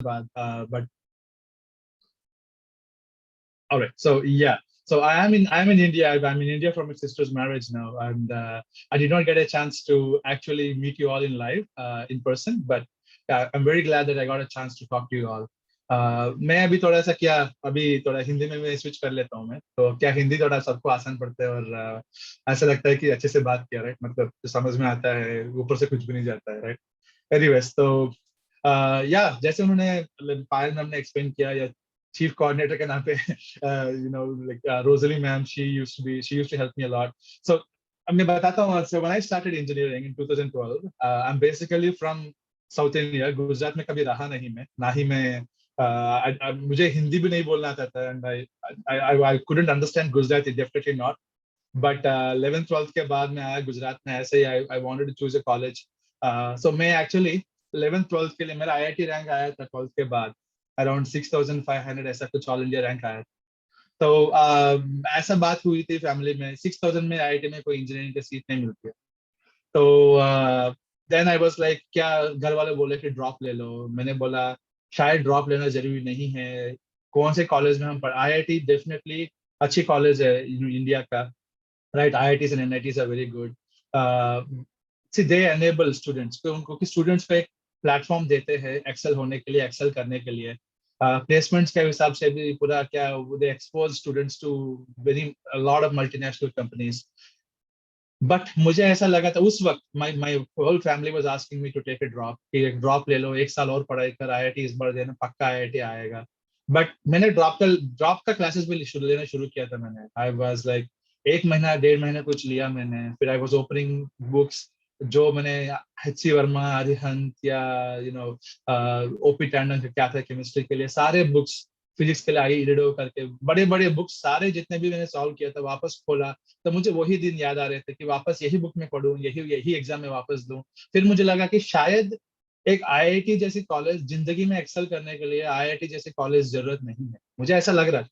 बाद, but all right. So yeah. So I'm in India. I'm in India for my sister's marriage now, and I did not get a chance to actually meet you all in live, in person. But I'm very glad that I got a chance to talk to you all. मैं अभी थोड़ा सा क्या अभी थोड़ा हिंदी में मैं switch कर लेता हूँ मैं, तो क्या हिंदी थोड़ा सबको आसान पड़ता है, और ऐसा लगता है कि अच्छे से बात किया, राइट, मतलब समझ में आता है, ऊपर से कुछ भी नहीं जाता है, राइट। एनीवेज, तो या जैसे उन्होंने पायल मैम ने एक्सप्लेन किया, या चीफ कोऑर्डिनेटर के नाम पे, like Rojli ma'am, she used to help me a lot. So अब मैं बताता हूँ। So when I started engineering in 2012, I am basically from South India. Gujarat में कभी रहा नहीं मैं, ना ही मैं मुझे हिंदी भी नहीं बोलना आता था, and I couldn't understand Gujarati, definitely not. But 11th 12th के बाद मैं आया गुजरात में, ऐसे ही I wanted to choose a college. So मैं एक्चुअली 11th 12th के लिए मेरा आईआईटी रैंक आया था 12th के बाद, अराउंड 6500, ऐसा कुछ ऑल इंडिया रैंक आया। तो ऐसा बात हुई थी फैमिली में, 6000 में आईआईटी में कोई इंजीनियरिंग की सीट नहीं मिलती है। तो देन आई वाज लाइक, क्या घर वाले बोले कि ड्रॉप ले लो। मैंने बोला शायद ड्रॉप लेना जरूरी नहीं है, कौन से कॉलेज में हम पढ़, आईआईटी डेफिनेटली अच्छी कॉलेज है इंडिया का, right. IITs and NITs are very good. See they enable students को, उनको कि स्टूडेंट्स को एक प्लेटफॉर्म देते हैं एक्सेल होने के लिए, एक्सेल करने के लिए। प्लेसमेंट्स के हिसाब से भी पूरा क्या, they expose students to very lot of multinational companies. But मुझे ऐसा लगा था उस वक्त, my my whole family was asking me to take a drop, कि एक ड्रॉप ले लो, एक साल और पढ़ाई कर, आईआईटी इस बार देना, पक्का आईआईटी आएगा। बट मैंने ड्रॉप का क्लासेस भी लेना शुरू किया था मैंने। आई वाज लाइक, एक महीना 1.5 महीना कुछ लिया मैंने, फिर आई वाज ओपनिंग बुक्स, जो मैंने एच सी वर्मा, अरिहंत, या ओपी टैंडन का क्या था केमिस्ट्री के लिए, सारे बुक्स, फिजिक्स के लिए आई इरिडो करके, बड़े बड़े बुक्स सारे जितने भी मैंने सॉल्व किया था, वापस खोला। तो मुझे वही दिन याद आ रहे थे कि वापस यही बुक में पढूं, यही यही एग्जाम में वापस दूं। फिर मुझे लगा कि शायद एक आईआईटी जैसी कॉलेज, जिंदगी में एक्सेल करने के लिए आईआईटी जैसी कॉलेज जरूरत नहीं है, मुझे ऐसा लग रहा था।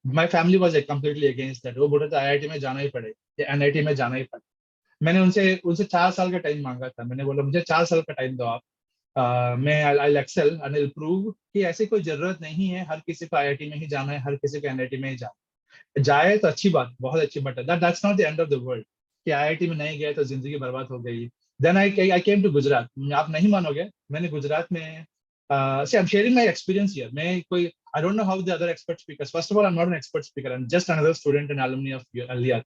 My family was completely against that, वो बोल रहे थे आईआईटी में जाना ही पड़े, या एनआईटी में जाना ही पड़े। मैंने उनसे उनसे 4 साल का टाइम मांगा था। मैंने बोला मुझे 4 साल का टाइम दो आप, मैं आई एक्सेल एंड आई प्रूव कि ऐसी कोई जरूरत नहीं है हर किसी को आईआईटी में ही जाना है, हर किसी को एनआईटी में ही जाना है। जाए तो अच्छी बात, बहुत अच्छी बात है, that's not the end of the world, कि आईआईटी में नहीं गए तो जिंदगी बर्बाद हो गई। Then I came to Gujarat. आप नहीं मानोगे, मैंने गुजरात में see, I'm sharing my experience here. मैं कोई, I don't know how the other expert speakers. First of all, I'm not an expert speaker. I'm just another student and alumni of LDRP.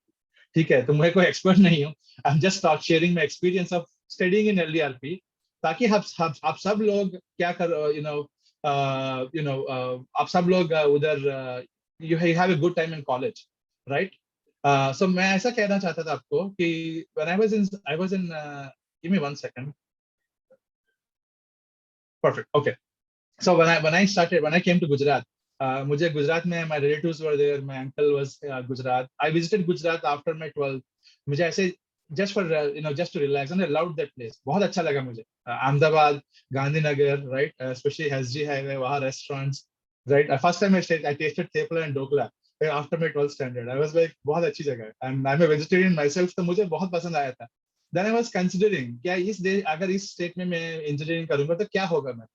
ठीक है, तो मैं कोई एक्सपर्ट नहीं हूँ। I'm just sharing my experience of studying in LDRP, ताकि आप सब लोग क्या कर, आप सब लोग उधर you have a good time in college, right? So मैं ऐसा कहना चाहता था आपको कि when I was in give me 1 second. Perfect. Okay. So when I came to Gujarat, मुझे गुजरात में, my relatives were there, my uncle was Gujarat. I visited Gujarat after my 12th. मुझे ऐसे just for just to relax, and I loved that place. बहुत अच्छा लगा मुझे। Ahmedabad, Gandhinagar, right? Especially SG Highway, वहाँ restaurants, right? First time I tasted thepla and dokla after my 12th standard. I was like, बहुत अच्छी जगह है, and I'm a vegetarian myself, तो मुझे बहुत पसंद आया था। Then I was considering, क्या अगर इस स्टेट में मैं इंजीनियरिंग करूंगा तो क्या होगा मैं।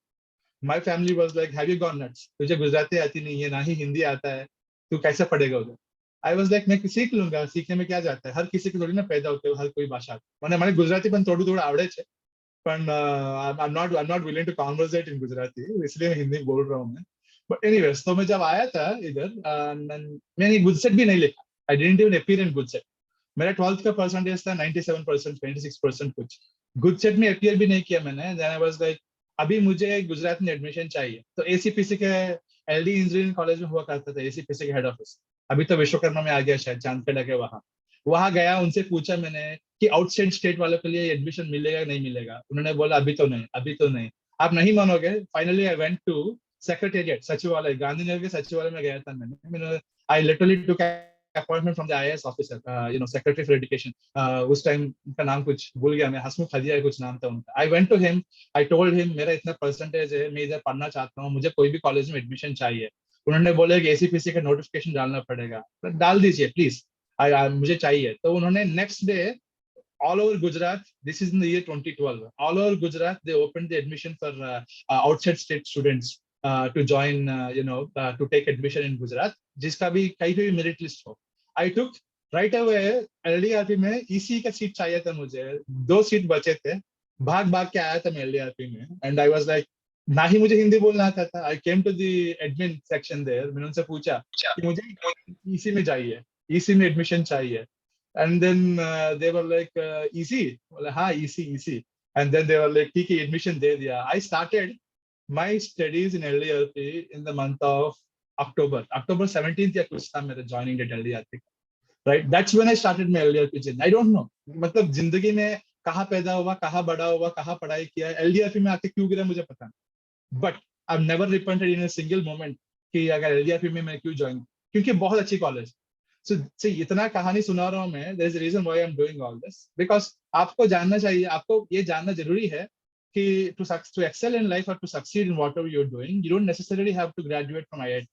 My family was like, have you gone nuts, तुझे गुजराती आती नहीं है, ना ही हिंदी आता है, तू कैसे पढ़ेगा उधर। आई वॉज लाइक, मैं सीख लूंगा, सीखने में क्या जाता है, हर किसी को थोड़ी ना पैदा होते हो हर कोई भाषा। मैंने मैंने गुजराती પણ થોડું થોડું આવડે છે, પણ I'm not willing to conversate in Gujarati, इसलिए मैं हिंदी बोल रहा हूँ मैं। बट एनीवेज, तो मैं जब आया था इधर, मैंने गुजसेट भी नहीं लिखा। I didn't even appear in GUJCET. मेरा 12th का परसेंटेज था 97%, 96% कुछ। गुजसेट में अपीयर भी नहीं किया मैंने। देन आई वाज लाइक, अभी मुझे गुजरात में एडमिशन चाहिए। तो एसीपीसी के एलडी इंजीनियरिंग कॉलेज में हुआ करता था, एसीपीसी के हेड ऑफिस। अभी तो विश्वकर्मा में आ गया शायद, चांदखेड़ा के वहाँ। वहां गया, उनसे पूछा मैंने कि आउटसाइड स्टेट वालों के लिए एडमिशन मिलेगा या नहीं मिलेगा। उन्होंने बोला अभी तो नहीं, अभी तो नहीं। आप नहीं मानोगे, finally I went to secretariat, सचिवालय, गांधीनगर के सचिवालय में गया था मैंने। I literally took appointment from the IAS officer, secretary for education. उस टाइम का नाम कुछ भूल गया मैं, हसमुख हदिया कुछ नाम था उनका। I went to him, I told him मेरा इतना परसेंटेज है, मैं इधर पढ़ना चाहता हूँ, मुझे कोई भी कॉलेज में एडमिशन चाहिए। उन्होंने बोला कि एसीपीसी का नोटिफिकेशन डालना पड़ेगा। डाल दीजिए प्लीज, मुझे चाहिए। तो उन्होंने next day all over Gujarat. This is in the year 2012. All over Gujarat, they opened the admission for outside state students to join, to take admission in Gujarat. जिसका भी कहीं पे भी मेरिट लिस्ट हो. I took right away. LDRP में EC का seat चाहिए था मुझे. 2 सीट बचे थे. भाग भाग के आया था मैं LDRP में. And I was like, ना ही मुझे हिंदी बोलना आता था. I came to the admin section there. मैंने उनसे पूछा कि मुझे EC में चाहिए. EC में एडमिशन चाहिए. And then they were like, EC? बोला हाँ EC. And then they were like, ठीक है एडमिशन दे दिया. I started my studies in LDRP in the month of October 17th या कुछ था मेरा joining date LDRP. Right? That's when I started my LDRP journey. I don't know. मतलब जिंदगी में कहाँ पैदा हुआ, कहाँ बड़ा हुआ, कहाँ पढ़ाई किया, LDRP में आके क्यों गिरा मुझे पता नहीं. But I've never repented in a single moment कि अगर LDRP में मैं क्यों ज्वाइन, क्योंकि बहुत अच्छी कॉलेज. So इतना कहानी सुना रहा हूँ मैं. There is a reason why I'm doing all this, because आपको जानना चाहिए, आपको ये जानना जरूरी है कि to excel in life or to succeed in whatever you're doing, you don't necessarily have to graduate from IIT.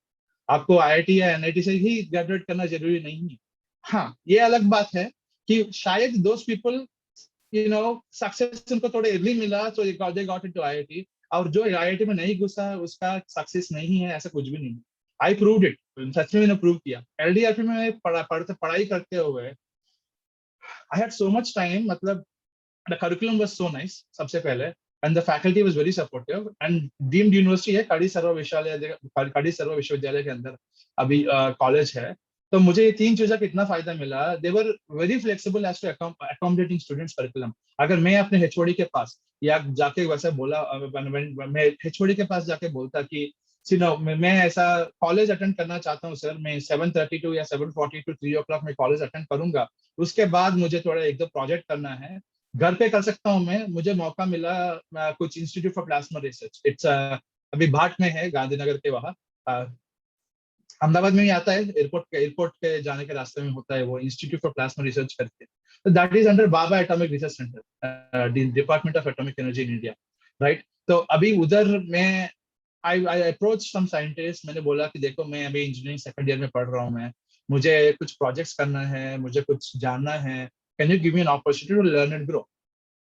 आपको IIT या NIT से ही ग्रेजुएट करना जरूरी नहीं है. हाँ, ये अलग बात है कि शायद those people, सक्सेस उनको थोड़ा अर्ली मिला, so they got into IIT. और जो IIT में नहीं घुसा उसका सक्सेस नहीं है, ऐसा कुछ भी नहीं. I proved it. सच में मैंने प्रूव किया. LDRP में पढ़ाई करते हुए I had so much time. मतलब the curriculum was so nice. सबसे पहले, and the faculty was very supportive. And deemed university है, कड़ी सर्व विश्वविद्यालय के अंदर अभी कॉलेज है. तो मुझे ये 3 चीजों का कितना फायदा मिला. They were very flexible as to accommodating students curriculum. अगर मैं अपने HOD के पास या जाके वैसे बोला, मैं HOD के पास जाके बोलता कि मैं ऐसा कॉलेज अटेंड करना चाहता हूँ सर, मैं 7:32 या 7:40 to 3 o'clock में कॉलेज अटेंड करूंगा, उसके बाद मुझे थोड़ा 1-2 प्रोजेक्ट करना है, घर पे कर सकता हूँ मैं. मुझे मौका मिला कुछ institute for plasma research. It's अभी भाट में है, गांधीनगर के वहाँ. अहमदाबाद में ही आता है, एयरपोर्ट के जाने के रास्ते में होता है वो इंस्टीट्यूट फॉर प्लाज्मा रिसर्च करके. तो that is under Baba atomic research centre, department of atomic energy in India. Right. तो अभी उधर मैं I approached some scientists. मैंने बोला कि देखो मैं अभी इंजीनियरिंग सेकंड ईयर में पढ़ रहा हूँ, मैं मुझे कुछ प्रोजेक्ट्स करना है, मुझे कुछ जानना है, can you give me an opportunity to learn and grow.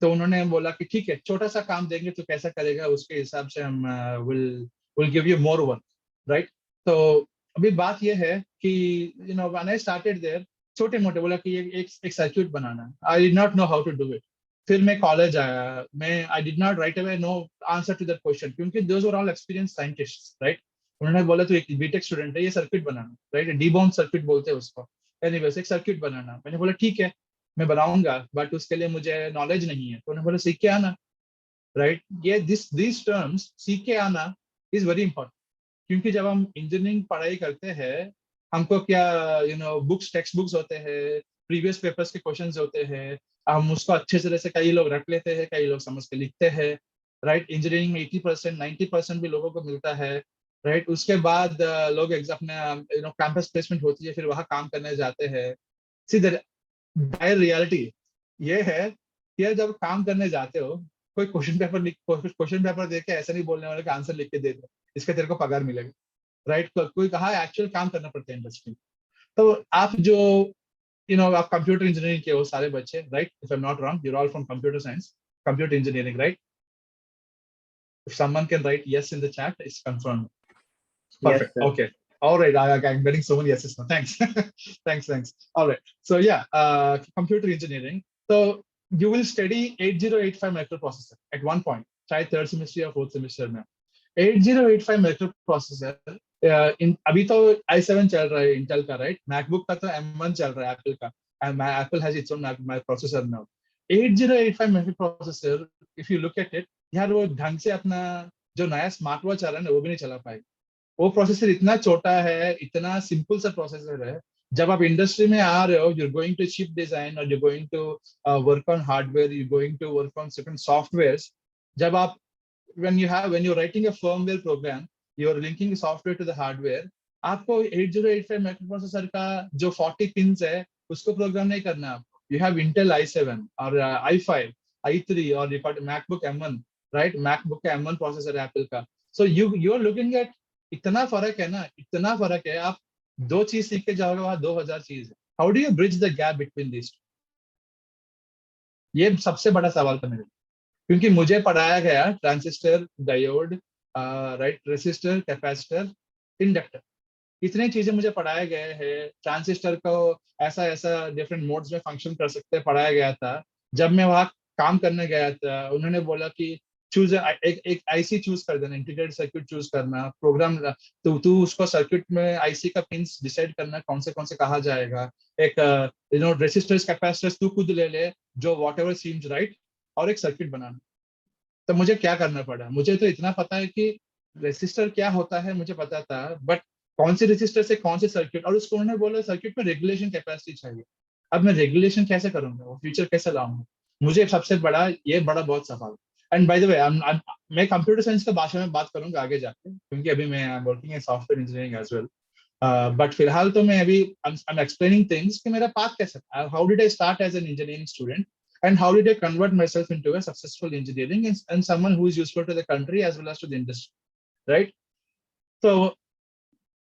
तो उन्होंने बोला कि ठीक है, छोटा सा काम देंगे तो कैसा करेगा, उसके हिसाब से हम will give you more work. Right. तो अभी बात ये है कि व्हेन आई स्टार्टेड देयर, छोटे मोटे बोला कि एक सर्क्यूट बनाना. I did not know how to do it. फिर मैं कॉलेज आया, मैं I did not right away know answer to that question, क्योंकि those were all experience scientists. Right. उन्होंने बोला तो एक बीटेक स्टूडेंट है, ये सर्किट बनाना. राइट. डीबॉन्ड सर्किट बोलते हैं उसको. एनीवेज एक सर्किट बनाना. मैंने बोला ठीक है मैं बनाऊंगा, बट उसके लिए मुझे नॉलेज नहीं है. तो उन्होंने बोला सीख के आना. राइट. ये दिस टर्म्स सीख के आना इज वेरी इंपॉर्टेंट, क्योंकि जब हम इंजीनियरिंग पढ़ाई करते हैं, हमको क्या बुक्स, टेक्स्ट बुक्स होते हैं, प्रीवियस पेपर्स के क्वेश्चंस होते हैं, हम उसको अच्छे तरह से कई लोग रट लेते हैं, कई लोग समझ के लिखते हैं. राइट. इंजीनियरिंग में 80% 90% भी लोगों को मिलता है. राइट. उसके बाद लोग अपने कैंपस प्लेसमेंट होती है, फिर वहाँ काम करने जाते हैं. सीधे डायर रियलिटी ये है कि जब काम करने जाते हो, कोई क्वेश्चन पेपर देख के ऐसा नहीं बोलने वाले कि आंसर लिख के दे दो, इसके तेरे को पगार मिलेगा. राइट. कोई कहा एक्चुअल काम करना पड़ता है इंडस्ट्री. तो आप जो आप कंप्यूटर इंजीनियरिंग के हो सारे बच्चे. Right. If I am not wrong, you are all from computer science, computer engineering. Right. If someone can write yes in the chat, it's confirmed. Perfect. Yes, okay. All right. I'm getting so many yeses now. Thanks. Thanks. All right. So yeah, computer engineering. So you will study 8085 microprocessor at one point, चाहे third semester या fourth semester में. 8085 microprocessor इन अभी तो i7 चल रहा है Intel का. Right. MacBook का तो M1 चल रहा है एप्पल का, and Apple has its own processor now. 8085 microprocessor, if you look at it, यार वो ढंग से अपना जो नया स्मार्ट वॉच आ रहा है ना वो भी नहीं चला पाएगा. वो प्रोसेसर इतना छोटा है, इतना सिंपल सा प्रोसेसर है. जब आप इंडस्ट्री में आ रहे हो, you're going to chip design or you're going to work on hardware, you're going to work on certain softwares. जब आप when you're writing a firmware program, you're linking software to the hardware. आपको 8085 microprocessor का जो 40 pins है उसको programme नहीं करना. आपको you have Intel i7 और i5, i3 और MacBook M1. राइट. मैकबुक का M1 प्रोसेसर है एप्पल का. So you are looking at, इतना फर्क है ना, इतना फर्क है. आप 2 चीज सीख के जाओगे, वहां 2000 चीज है. How do you bridge the gap between this? ये सबसे बड़ा सवाल था मेरे लिए। क्योंकि मुझे पढ़ाया गया transistor, diode, right, resistor, capacitor, inductor, इतनी चीजें मुझे पढ़ाए गए हैं। ट्रांजिस्टर को ऐसा ऐसा डिफरेंट मोड्स में फंक्शन कर सकते हैं पढ़ाया गया था। जब मैं वहाँ काम करने गया था, उन्होंने बोला कि चूज एक आईसी चूज कर देना, इंटीग्रेटेड सर्किट चूज करना, प्रोग्राम, तो तू उसको सर्किट में आईसी का पिंस डिसाइड करना कौन से कहा जाएगा। एक रेसिस्टर्स कैपेसिटर्स तू खुद ले ले, जो वॉट एवर सीम्स राइट, और एक सर्किट बनाना। तो मुझे क्या करना पड़ा, मुझे तो इतना पता है कि रेसिस्टर क्या होता है मुझे पता था, बट कौन से रेसिस्टर से कौन से सर्किट, और उसको उन्होंने बोला सर्किट में रेगुलेशन कैपेसिटी चाहिए। अब मैं रेगुलेशन कैसे करूंगा, वो फ्यूचर कैसे लाऊंगा, मुझे सबसे बड़ा ये बड़ा बहुत सवाल। एंड बाय द वे, मैं कंप्यूटर साइंस का भाषा में बात करूंगा आगे जाके, क्योंकि अभी मैं working in software engineering as well. But फिलहाल तो मैं अभी आई एम एक्सप्लेनिंग थिंग्स कि मेरा पाथ कैसा था, how did I start as an engineering student, and how did I convert myself into a successful engineering, and someone who is useful to the country as well as to the industry, right? So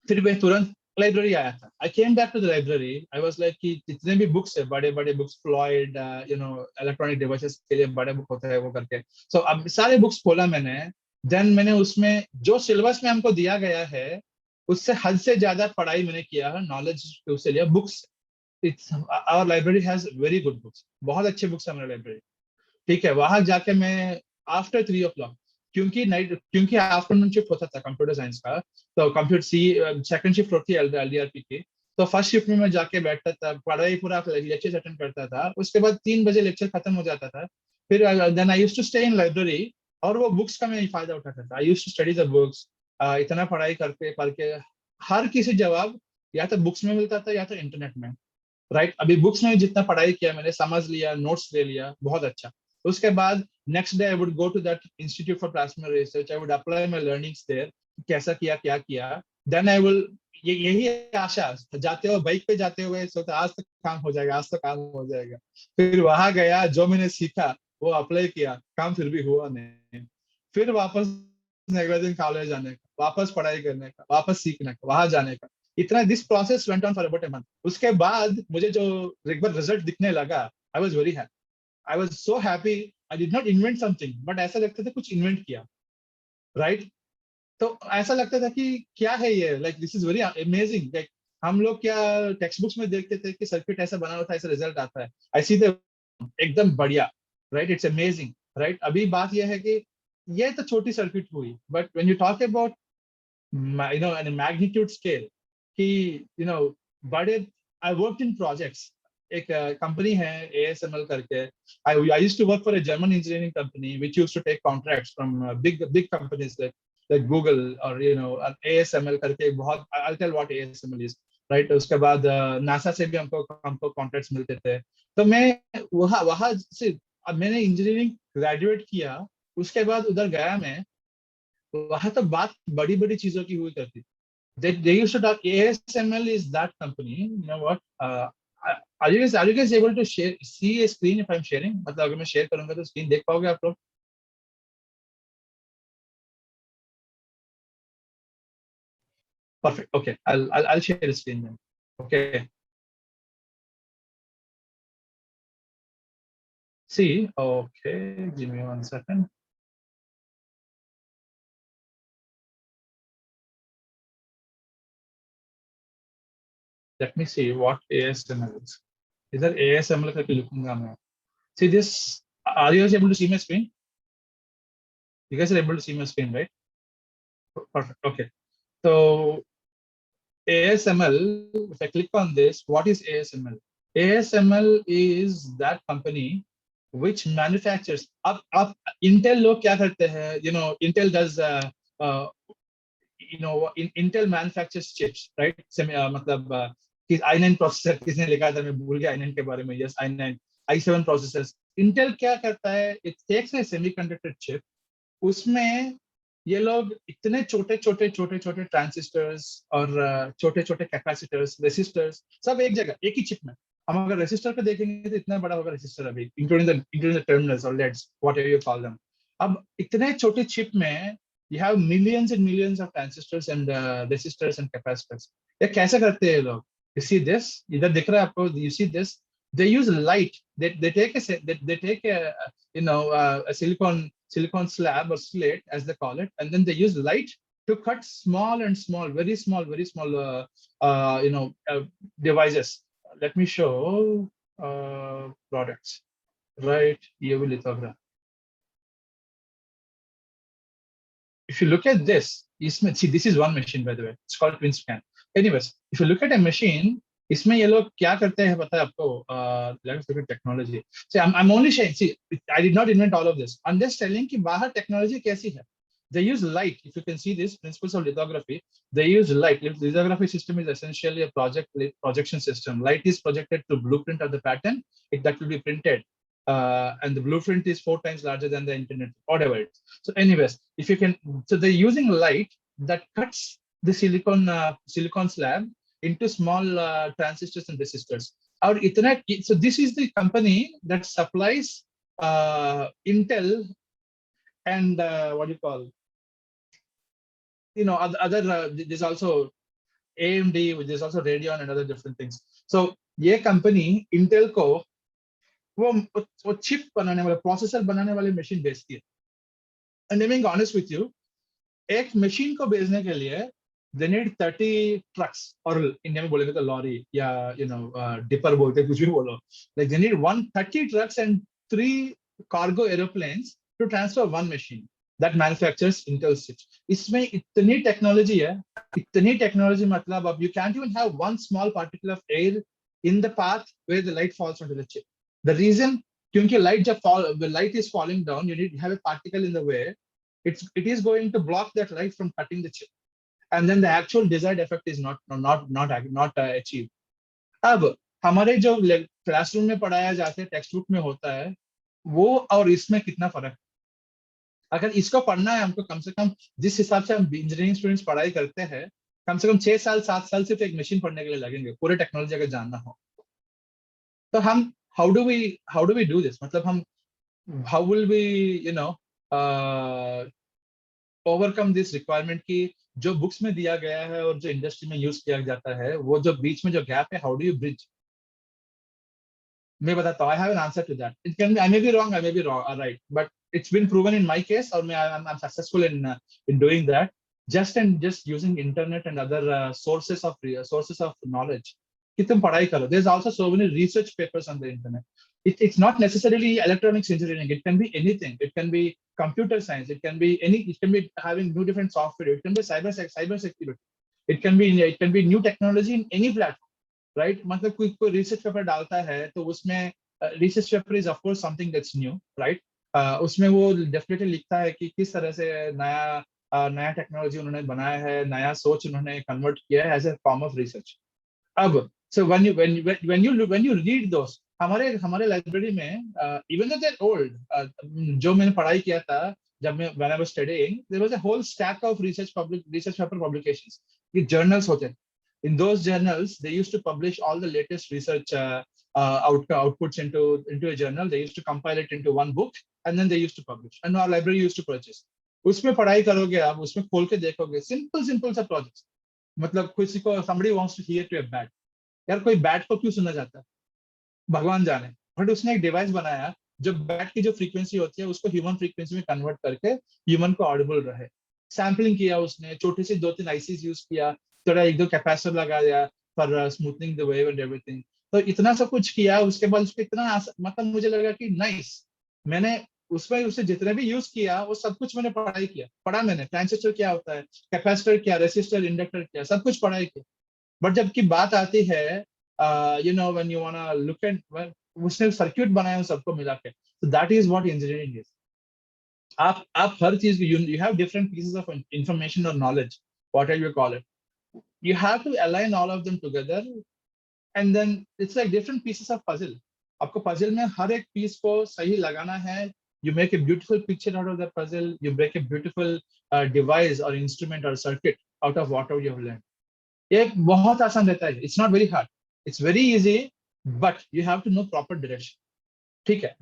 फिर मैं तुरंत library आया था। I came back to the library, I was like कि जितने भी books है, बड़े बड़े बुक्स, फ्लॉयड, इलेक्ट्रॉनिक डिवाइसेस के लिए बड़े बुक होते हैं वो करके, सो अब सारे बुक्स खोला मैंने। देन मैंने उसमें जो सिलेबस में हमको दिया गया है उससे हद से ज्यादा पढ़ाई मैंने किया है, नॉलेज उससे लिया books. It's our library has very good books, बहुत अच्छे बुक्स है हमारी लाइब्रेरी। ठीक है, वहां जाके मैं आफ्टर 3 o'clock, क्योंकि आफ्टरनून शिफ्ट होता था कंप्यूटर साइंस का, तो कंप्यूटर सी सेकंड शिफ्ट होती है एलडीआरपी की। तो फर्स्ट शिफ्ट में मैं जाके बैठता था, पढ़ाई पूरा लेक्चर अटेंड करता था, उसके बाद 3 बजे लेक्चर खत्म हो जाता था। फिर then I used to stay in library, और वो बुक्स का मैं फायदा उठाता था। I used to study the books, इतना पढ़ाई करके पढ़ के हर किसी जवाब या तो बुक्स में मिलता था या तो इंटरनेट में, राइट। अभी बुक्स में जितना पढ़ाई किया मैंने, समझ लिया, नोट्स ले लिया, बहुत अच्छा। उसके बाद next day I would go to that institute for transfer research, I would apply my learnings there, कैसा किया क्या किया। देन आई विल, ये यही आशा, जाते हो बाइक पे जाते हुए सोचा आज तक काम हो जाएगा, आज तक काम हो जाएगा। फिर वहां गया, जो मैंने सीखा वो अप्लाई किया, काम फिर भी हुआ नहीं। फिर वापस अगले दिन कॉलेज जाने का, वापस पढ़ाई करने का, वापस सीखने का, वहां जाने का, इतना this process went on for about a month. उसके बाद मुझे जो एक बार रिजल्ट दिखने लगा, I was very happy, I was so happy. I did not invent something, but ऐसा लगता था कुछ इन्वेंट किया, राइट। तो ऐसा लगता था कि क्या है ये, like this is very amazing. Like हम लोग क्या टेक्स्ट बुक्स में देखते थे कि सर्किट ऐसा बना होता है, ऐसा रिजल्ट आता है, ऐसी तो एकदम बढ़िया, राइट, इट्स अमेजिंग, राइट। अभी बात यह है कि ये तो छोटी सर्किट हुई, but when you talk about an magnitude scale, कि बड़े, आई वर्क इन प्रोजेक्ट्स। एक कंपनी है एएसएमएल करके, I used to work for a German engineering company which used to take contracts from big big companies like Google, और ASML करके बहुत, I tell what ASML is, right. उसके बाद NASA से भी हमको हमको कॉन्ट्रैक्ट्स मिलते थे। तो मैं वहाँ वहाँ से, अब मैंने इंजीनियरिंग ग्रेजुएट किया, उसके बाद उधर गया मैं, वहां तो बात बड़ी बड़ी चीजों की हुई करती थी। They used to talk, ASML is that company. You know what? Are you guys able to see a screen if I'm sharing? मतलब अगर मैं शेयर करूंगा तो स्क्रीन देख पाओगे आप लोग? Perfect. Okay, I'll share the screen then. Okay. See. Okay. Give me 1 second. Let me see what ASML is. इधर ASML करके लिखूंगा मैं. See this. Are you guys able to see my screen? You guys are able to see my screen, right? Perfect. Okay. So ASML, if I click on this, what is ASML? ASML is that company which manufactures. अब Intel लोग क्या करते हैं? Intel does, uh, Intel manufactures chips, right? मतलब कि i9 processor किसने लिखा था, मैं भूल गया i9 के बारे में. Yes, i9, i7 processors. Intel क्या करता है? It takes a semiconductor chip, उसमें ये लोग इतने छोटे छोटे छोटे छोटे ट्रांजिस्टर्स और छोटे छोटे कैपेसिटर्स, रेसिस्टर्स, सब एक जगह एक ही चिप में. हम अगर रेसिस्टर पे देखेंगे तो इतना बड़ा होगा रेसिस्टर अभी, इंक्लूडिंग द टर्मिनल्स और leads, what ever you call them. अब इतने छोटे चिप में you have millions and millions of transistors and resistors and capacitors. ये कैसे करते हैं ये लोग? You see this, इधर दिख रहा है आपको, you see this, They use light. They take they take a a silicon slab or slate as they call it, and then they use light to cut small and small, very small devices. Let me show products. Right, ये भी lithograph. If you look at this, see, this is one machine, by the way. It's called twin scan. Anyways, if you look at a machine, इसमें ये लोग क्या करते हैं पता है आपको? Let's look at technology. See, I'm only saying. See, I did not invent all of this. I'm just telling कि बाहर technology कैसी है. They use light. If you can see this principles of lithography, they use light. Lithography system is essentially a projection system. Light is projected to blueprint of the pattern. That will be printed. And the blueprint is 4 times larger than the internet, whatever it is. So anyways, if you can, so they're using light that cuts the silicon slab into small transistors and resistors. So this is the company that supplies Intel and what do you call, other there's also AMD, which is also Radeon and other different things. So ये company Intel को वो chip बनाने वाले, processor बनाने वाले machine बेचती है. And I M honest with you, एक मशीन को बेचने के लिए दे नीड 30 ट्रक्स, और इंडिया में बोलेंगे तो लॉरी या डिपर बोलते हैं, कुछ भी बोलो. Like they need 130 trucks and 3 cargo aeroplanes to transfer one machine that manufactures Intel chips. इसमें इतनी टेक्नोलॉजी है, इतनी टेक्नोलॉजी, मतलब अब you can't even have one small particle of air in the path where the light falls on to the chip. The reason, क्योंकि the light is falling down, you need to have a particle in the way. It is going to block that light from cutting the chip, and then the actual desired effect is not achieved. अब हमारे जो classroom में पढ़ाया जाते हैं, text book में होता है, वो और इसमें कितना फर्क है. अगर इसको पढ़ना है हमको, कम से कम जिस हिसाब से हम इंजीनियरिंग स्टूडेंट्स पढ़ाई करते हैं, कम से कम 6 साल 7 साल सिर्फ एक मशीन पढ़ने के लिए लगेंगे, पूरे टेक्नोलॉजी अगर जानना हो. तो हम how do we do this? मतलब how will we overcome this requirement कि जो बुक्स में दिया गया है और जो इंडस्ट्री में यूज किया जाता है, वो जो बीच में जो गैप है, how do you bridge? मैं बताता हूँ. I have an answer to that. It can be, I may be wrong, right, but it's been proven in my case, or I'm successful in doing that, just using internet and other sources of knowledge. कि तुम पढ़ाई करो. There's also so many research papers on the internet. It's not necessarily electronics engineering. It can be anything. It can be computer science. It can be having new different software. It can be cyber security. It can be new technology in any platform, right? मतलब कोई research paper डालता है, तो उसमें research paper is of course something that's new, right? उसमें वो definitely लिखता है कि किस तरह से नया टेक्नोलॉजी उन्होंने बनाया है, नया सोच उन्होंने कन्वर्ट किया है as a form of research. अब so when you read those, हमारे लाइब्रेरी में even though they're old, जो मैंने पढ़ाई किया था जब मैं when I was studying, there was a whole stack of research paper publications. ये journals होते. In those journals, they used to publish all the latest research outputs into a journal. They used to compile it into one book, and then they used to publish. And our library used to purchase. उसमें पढ़ाई करोगे आप, उसमें खोल के देखोगे, simple सा projects. मतलब किसी को somebody wants to hear to a bat. यार कोई बैट को क्यों सुना जाता है, भगवान जाने. बट उसने एक डिवाइस बनाया जो बैट की जो फ्रीक्वेंसी होती है उसको ह्यूमन फ्रीक्वेंसी में कन्वर्ट करके ह्यूमन को ऑडिबल रहे. सैम्पलिंग किया उसने, छोटे से 2-3 आईसीज यूज किया, थोड़ा 1-2 कैपेसिटर लगाया for smoothening the wave and everything. तो इतना सब कुछ किया. उसके बाद उसको इतना मतलब मुझे लगा कि नाइस. मैंने उसमें उसे जितने भी यूज किया वो सब कुछ मैंने पढ़ा मैंने ट्रांजिस्टर क्या होता है, कैपेसिटर क्या, रेसिस्टर, इंडक्टर क्या, सब कुछ पढ़ाई किया. बट जब की बात आती है when you wanna look at, उसने सर्क्यूट बनाया सबको मिला के. So that is what engineering is. आप हर चीज, you have different pieces of information or knowledge, whatever you call it. You have to align all of them together, and then it's like different pieces of puzzle. आपको puzzle में हर एक piece को सही लगाना है. You make a beautiful picture out of the puzzle. You make a beautiful device or instrument or circuit out of whatever you have learned. ये बहुत आसान रहता है. It's not very hard. It's very easy, but you have to know proper direction. ठीक है.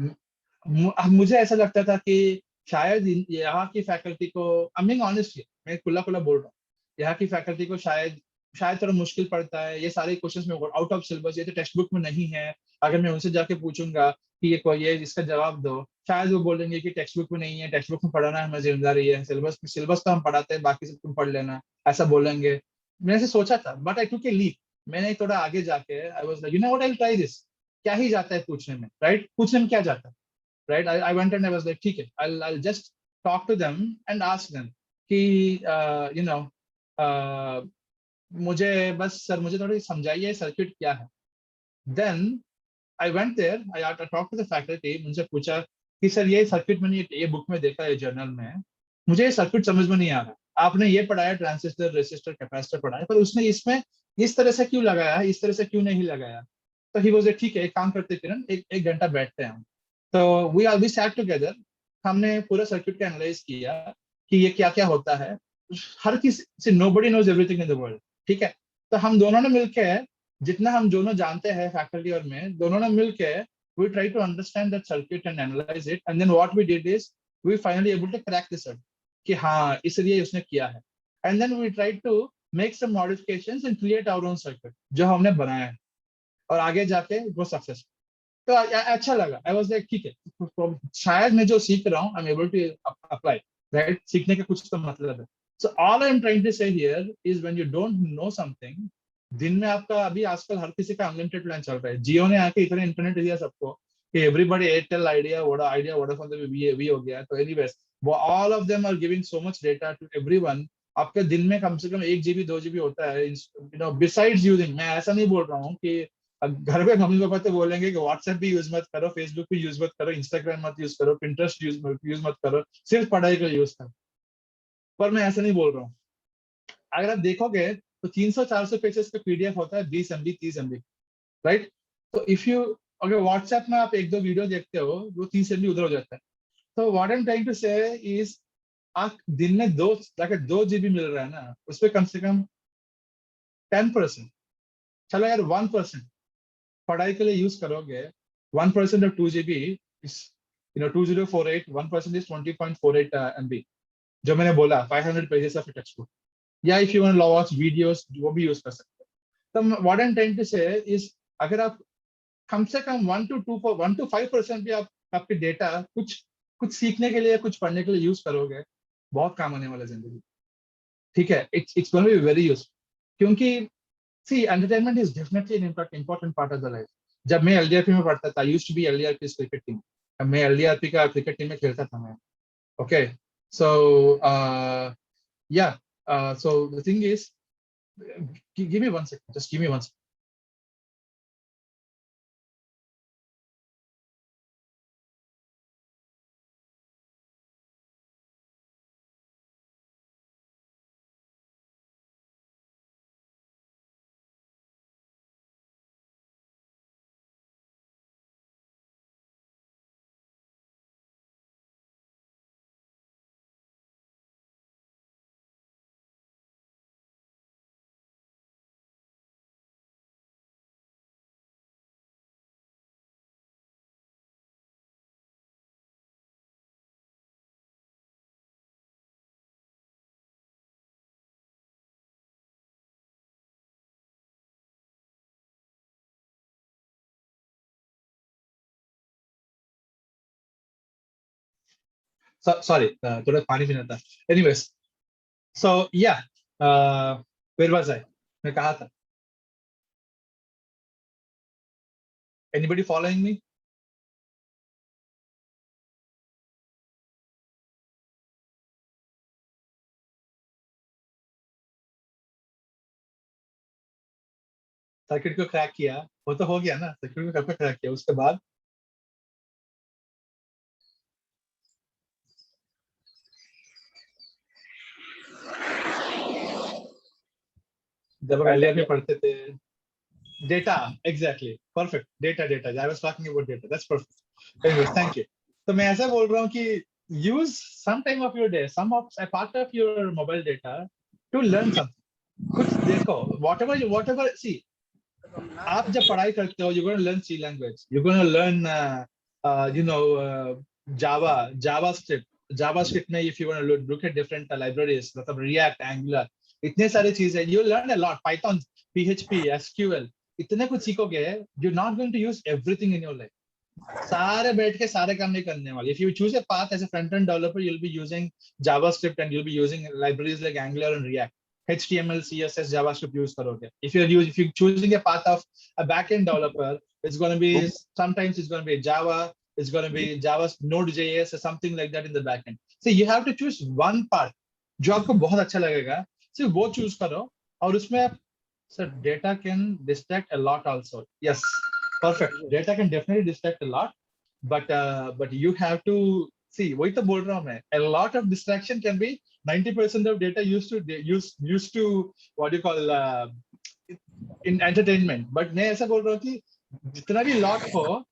मुझे ऐसा लगता था कि शायद यहाँ की फैकल्टी को, I'm being honest here, मैं खुला बोल रहा हूँ, यहाँ की फैकल्टी को शायद शायद थोड़ा मुश्किल पड़ता है, ये सारे क्वेश्चंस में आउट ऑफ सिलेबस, ये तो टेक्स्ट बुक में नहीं है। अगर मैं उनसे जाके पूछूंगा कि ये कोई ये इसका जवाब दो, शायद वो बोलेंगे कि टेक्स्ट बुक में नहीं है, टेक्स्ट बुक में पढ़ाना हमें जिम्मेदारी है, सिलेबस तो हम पढ़ाते हैं, बाकी सब तुम पढ़ लेना, ऐसा बोलेंगे। मैंने ऐसे सोचा था, but I took a leap. मैंने थोड़ा आगे जाके आई was like, you know what, I will try this. क्या ही जाता है पूछने में, राइट? पूछने में क्या जाता है, right? I went and I was like, ठीक है, I just talk to them and ask them कि यू नो मुझे बस सर मुझे थोड़ी समझाइए सर्किट क्या है। Then I went there, I talk to the faculty, मुझसे पूछा कि सर ये सर्किट मैंने ये बुक में देखा है जर्नल में, मुझे ये सर्किट समझ में नहीं आ रहा, आपने ये पढ़ाया ट्रांजिस्टर रेसिस्टर कैपेसिटर पढ़ाया, पर उसने इसमें इस तरह से क्यों लगाया है, इस तरह से क्यों नहीं लगाया? तो ही वाज, ठीक है एक काम करते किरण, एक घंटा बैठते हैं हम। तो वी सैट टुगेदर, हमने पूरा सर्किट का एनालाइज किया कि ये क्या क्या होता है। हर किसी से, nobody knows everything in the world, ठीक है? तो हम दोनों ने मिलके, जितना हम दोनों जानते हैं फैकल्टी और मैं, दोनों ने मिलके we try to understand that circuit and analyze it, and then what we did is we finally able to crack the circuit कि हाँ इसलिए उसने किया है, and then we tried to make some modifications and create our own circuit जो हमने बनाया है, और आगे जाके वो सक्सेस। तो अच्छा लगा, आई वाज लाइक ठीक है, तो शायद मैं जो सीख रहा हूँ I am able to apply, right? सीखने का कुछ तो मतलब है। So all I am trying to say here is when you don't know something, दिन में आपका, अभी आजकल हर किसी का अनलिमिटेड प्लान चल रहा है, जियो ने आके इतना इंटरनेट दिया सबको कि एवरीबॉडी, एयरटेल आइडिया वोडाफोन तो वी हो गया, तो एनीवेज वो all of them are giving so much data to everyone. आपके दिन में कम से कम 1 GB 2 GB होता है, यू नो, बिसाइड्स यूजिंग। मैं ऐसा नहीं बोल रहा हूँ कि अब घर पे मम्मी पापा तो बोलेंगे कि व्हाट्सएप भी यूज मत करो, फेसबुक भी यूज मत करो, इंस्टाग्राम मत यूज करो, पिंटरेस्ट यूज मत करो, सिर्फ पढ़ाई का यूज करो। पर मैं ऐसा नहीं बोल रहा हूँ। अगर आप देखोगे तो 300 400 पेजेस का पीडीएफ होता है, 20 MB 30 MB, राइट? तो इफ यू, अगर व्हाट्सएप में आप 1 2 वीडियो देखते हो, वो 30 MB उधर हो जाता है। तो what I am trying to say is, आप दिन में दो, अगर 2 GB मिल रहा है ना, उसपे कम से कम 10%, चलो यार 1% पढ़ाई के लिए यूज करोगे। 1% of 2 GB is, you know, 2048, 1% is 20.48 MB, जो मैंने बोला 500 पेजेस ऑफ टेक्स्ट बुक। या if you want to watch videos, वो भी यूज कर सकते हो। तो what I am trying to say is, अगर आप कम से कम 1 to 5% भी आप आपके डेटा कुछ कुछ सीखने के लिए, कुछ पढ़ने के लिए यूज करोगे, बहुत काम आने वाला है जिंदगी, ठीक है? It's going to be very useful, क्योंकि see entertainment is definitely an important part of the life. जब मैं एलडीआरपी में पढ़ता था, used to be LDRP cricket team, मैं एलडीआरपी का क्रिकेट टीम में खेलता था मैं। ओके, सो या, so the thing is, give me 1 second, just give me 1 second। Sorry, थोड़ा पानी पीना था। एनीवेज, सो या, वेयर वाज आई? मैं कहा था, एनीबॉडी फॉलोइंग मी? सर्किट को क्रैक किया, वो तो हो गया ना, सर्किट को कब क्रैक किया, उसके बाद जब हम एलडीआर में पढ़ते थे, data, exactly, perfect, data I was talking about data, that's perfect. Anyways, thank you. तो मैं ऐसा बोल रहा हूँ कि use some time of your day, some of a part of your mobile data to learn something. कुछ देखो, whatever see, आप जब पढ़ाई करते हो, you gonna learn C language, you gonna learn, you know, JavaScript में, if you want to look at different libraries, मतलब react, angular, इतने सारे चीजें, you learn a lot, Python, PHP, SQL, इतने कुछ सीखोगे, you're not going to use everything in your life. सारे बैठ के सारे काम नहीं करने वाले. If you choose a path as a front-end developer, you'll be using JavaScript and you'll be using libraries like Angular and React. HTML, CSS, JavaScript use करोगे. If you're choosing a path of a back-end developer, it's going to be sometimes it's going to be Java, it's going to be Java Node.js or something like that in the back-end. So you have to choose one path जो आपको बहुत अच्छा लगेगा. सिर्फ वो choose करो और उसमें आप, sir, data can distract a lot also. Yes, perfect. Data can definitely distract a lot, but you have to see. वही तो बोल रहा हूँ मैं. A lot of distraction can be 90% of data used to what do you call in entertainment. But मैं ऐसा बोल रहा हूँ कि जितना भी lot हो,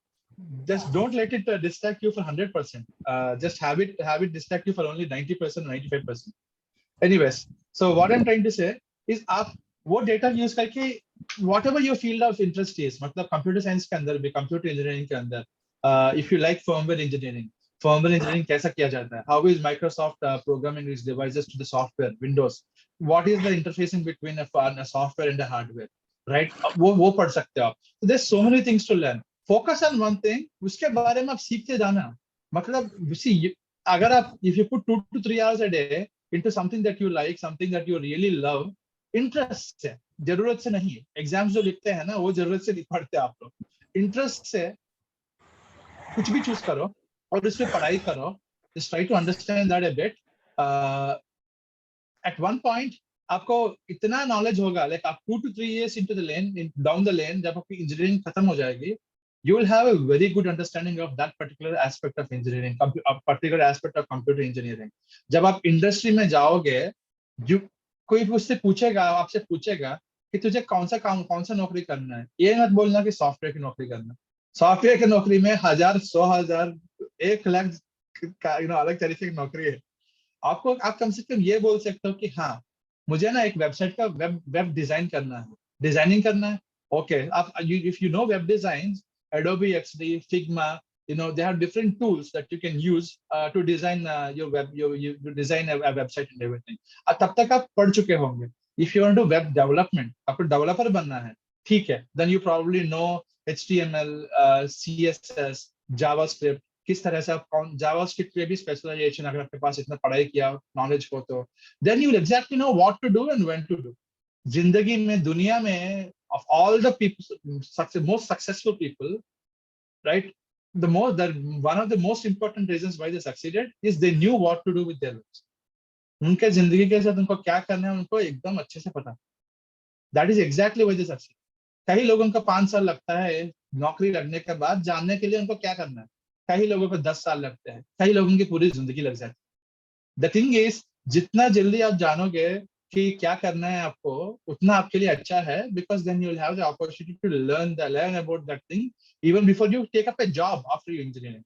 just don't let it distract you for 100%. Just have it distract you for only 90% or 95%. Anyways, so what I'm trying to say is आप वो डेटा यूज करके whatever your field of interest is, मतलब computer science के अंदर भी, computer engineering के अंदर, if you like firmware engineering कैसा किया जाता है, how is Microsoft programming its devices to the software Windows, what is the interfacing between a software and a hardware, right, वो पढ़ सकते हो आप. There are so many things to learn. Focus on one thing, उसके बारे में आप सीखते जाना. मतलब अगर आप if you put 2 to 3 hours a day into something that you like, something that you really love, interest से, जरूरत से नहीं. एग्जाम्स जो लिखते हैं ना, वो जरूरत से नहीं पढ़ते आप लोग. इंटरेस्ट से कुछ भी चूज करो और उसमें पढ़ाई करो. Just try to understand that a bit. At one point आपको इतना नॉलेज होगा, लाइक आप 2 to 3 years into the lane, down the lane, जब आपकी इंजीनियरिंग खत्म हो जाएगी, you will have a very good understanding of that particular aspect of engineering, particular aspect of computer engineering. जब आप इंडस्ट्री में जाओगे, कोई उससे पूछेगा, आपसे पूछेगा कि तुझे कौन सा नौकरी करना है, ये मत बोलना कि सॉफ्टवेयर की नौकरी करना. सॉफ्टवेयर की नौकरी में 1000, 100,000, 1 लाख का अलग तरीके की नौकरी है. आप कम से कम ये बोल सकते हो कि हाँ, मुझे ना एक वेबसाइट का वेब डिजाइन करना है, डिजाइनिंग करना है. ओके, आप if you know web design, Adobe XD, Figma, they have different tools that you can use to design your web, you design a website and everything. तब तक आप पढ़ चुके होंगे. If you want to web development, आपको developer बनना है, ठीक है, then you probably know HTML, CSS, JavaScript. किस तरह से आप JavaScript पे भी स्पेशलाइजेशन, अगर आपके पास इतना पढ़ाई किया, नॉलेज हो, तो then you will exactly know what to do and when to do. जिंदगी में, दुनिया में, of all the people, most successful people, right, one of the most important reasons why they succeeded is they knew what to do with their lives. उनके जिंदगी के साथ उनको क्या करना है, उनको एकदम अच्छे से पता. That is exactly why they succeed. कई लोगों को 5 साल लगता है नौकरी लगने के बाद जानने के लिए उनको क्या करना है, कई लोगों को 10 साल लगते हैं, कई लोगों की पूरी जिंदगी लग जाती है. The thing is, जितना जल्दी आप जानोगे कि क्या करना है आपको, उतना आपके लिए अच्छा है, because then you will have the opportunity to learn about that thing even before you take up a job after your engineering.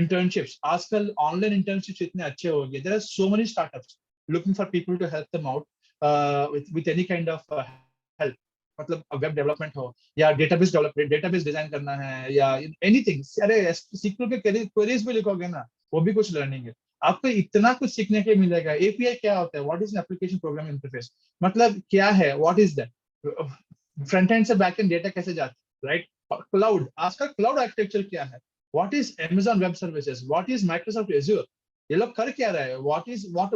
Internships, आजकल ऑनलाइन इंटर्नशिप्स इतने अच्छे हो गए. There are so many startups looking for people to help them out with any kind of help. मतलब web development हो या database design करना है या एनीथिंग. अरे सीक्वल के क्वेरीज भी लिखोगे ना, वो भी कुछ लर्निंग है. आपको इतना कुछ सीखने के मिलेगा. एपीआई क्या होता है, what is an application programming interface, मतलब क्या है, what is that, front end से बैक एंड डेटा कैसे जाता है, राइट. क्लाउड, आजकल क्लाउड आर्किटेक्चर क्या है, what is Amazon web services, what is Microsoft Azure, ये लोग कर क्या रहे हैं,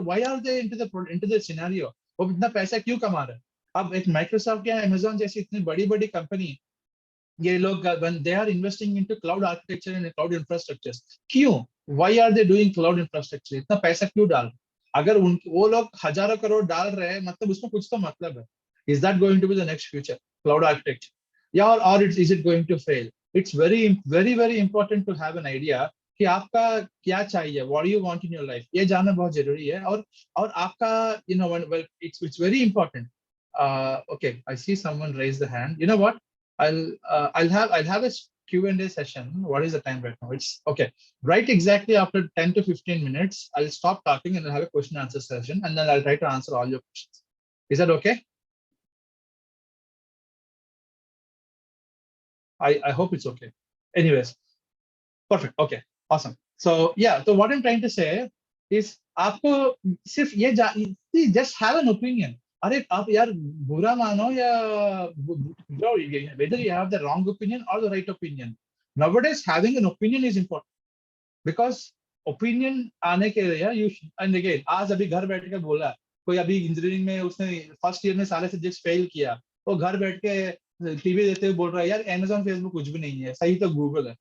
why are they into the scenario, वो इतना पैसा क्यों कमा रहे हैं. अब एक माइक्रोसॉफ्ट या Amazon जैसी इतनी बड़ी बड़ी कंपनी, ये लोग when they are investing into cloud architecture and cloud infrastructures, क्यों, why are they doing cloud infrastructure, इतना पैसा क्यों डाल. अगर वो लोग हजारों करोड़ डाल रहे हैं, मतलब उसमें कुछ तो मतलब है. Is that going to be the next future, cloud architecture, yeah, or is it going to fail. It's very very very important to have an idea कि आपका क्या चाहिए, what do you want in your life, ये जानना बहुत जरूरी है. और आपका well, it's very important. Okay, I see someone raise the hand. You know what, I'll have a Q&A session. What is the time right now? It's okay. Right, exactly after 10 to 15 minutes, I'll stop talking and I'll have a question answer session, and then I'll try to answer all your questions. Is that okay? I hope it's okay. Anyways, perfect. Okay, awesome. So yeah, so what I'm trying to say is, आपको सिर्फ ये just have an opinion. अरे आप यार बुरा मानो या whether you have the wrong opinion or the right opinion, nowadays having an opinion is important. Because opinion आने के लिए यू एंड अगेन आज अभी घर बैठ के बोला, कोई अभी इंजीनियरिंग में उसने फर्स्ट ईयर में सारे सब्जेक्ट्स फेल किया, वो घर बैठ के टीवी देते हुए बोल रहा है यार अमेजोन फेसबुक कुछ भी नहीं है, सही तो गूगल है।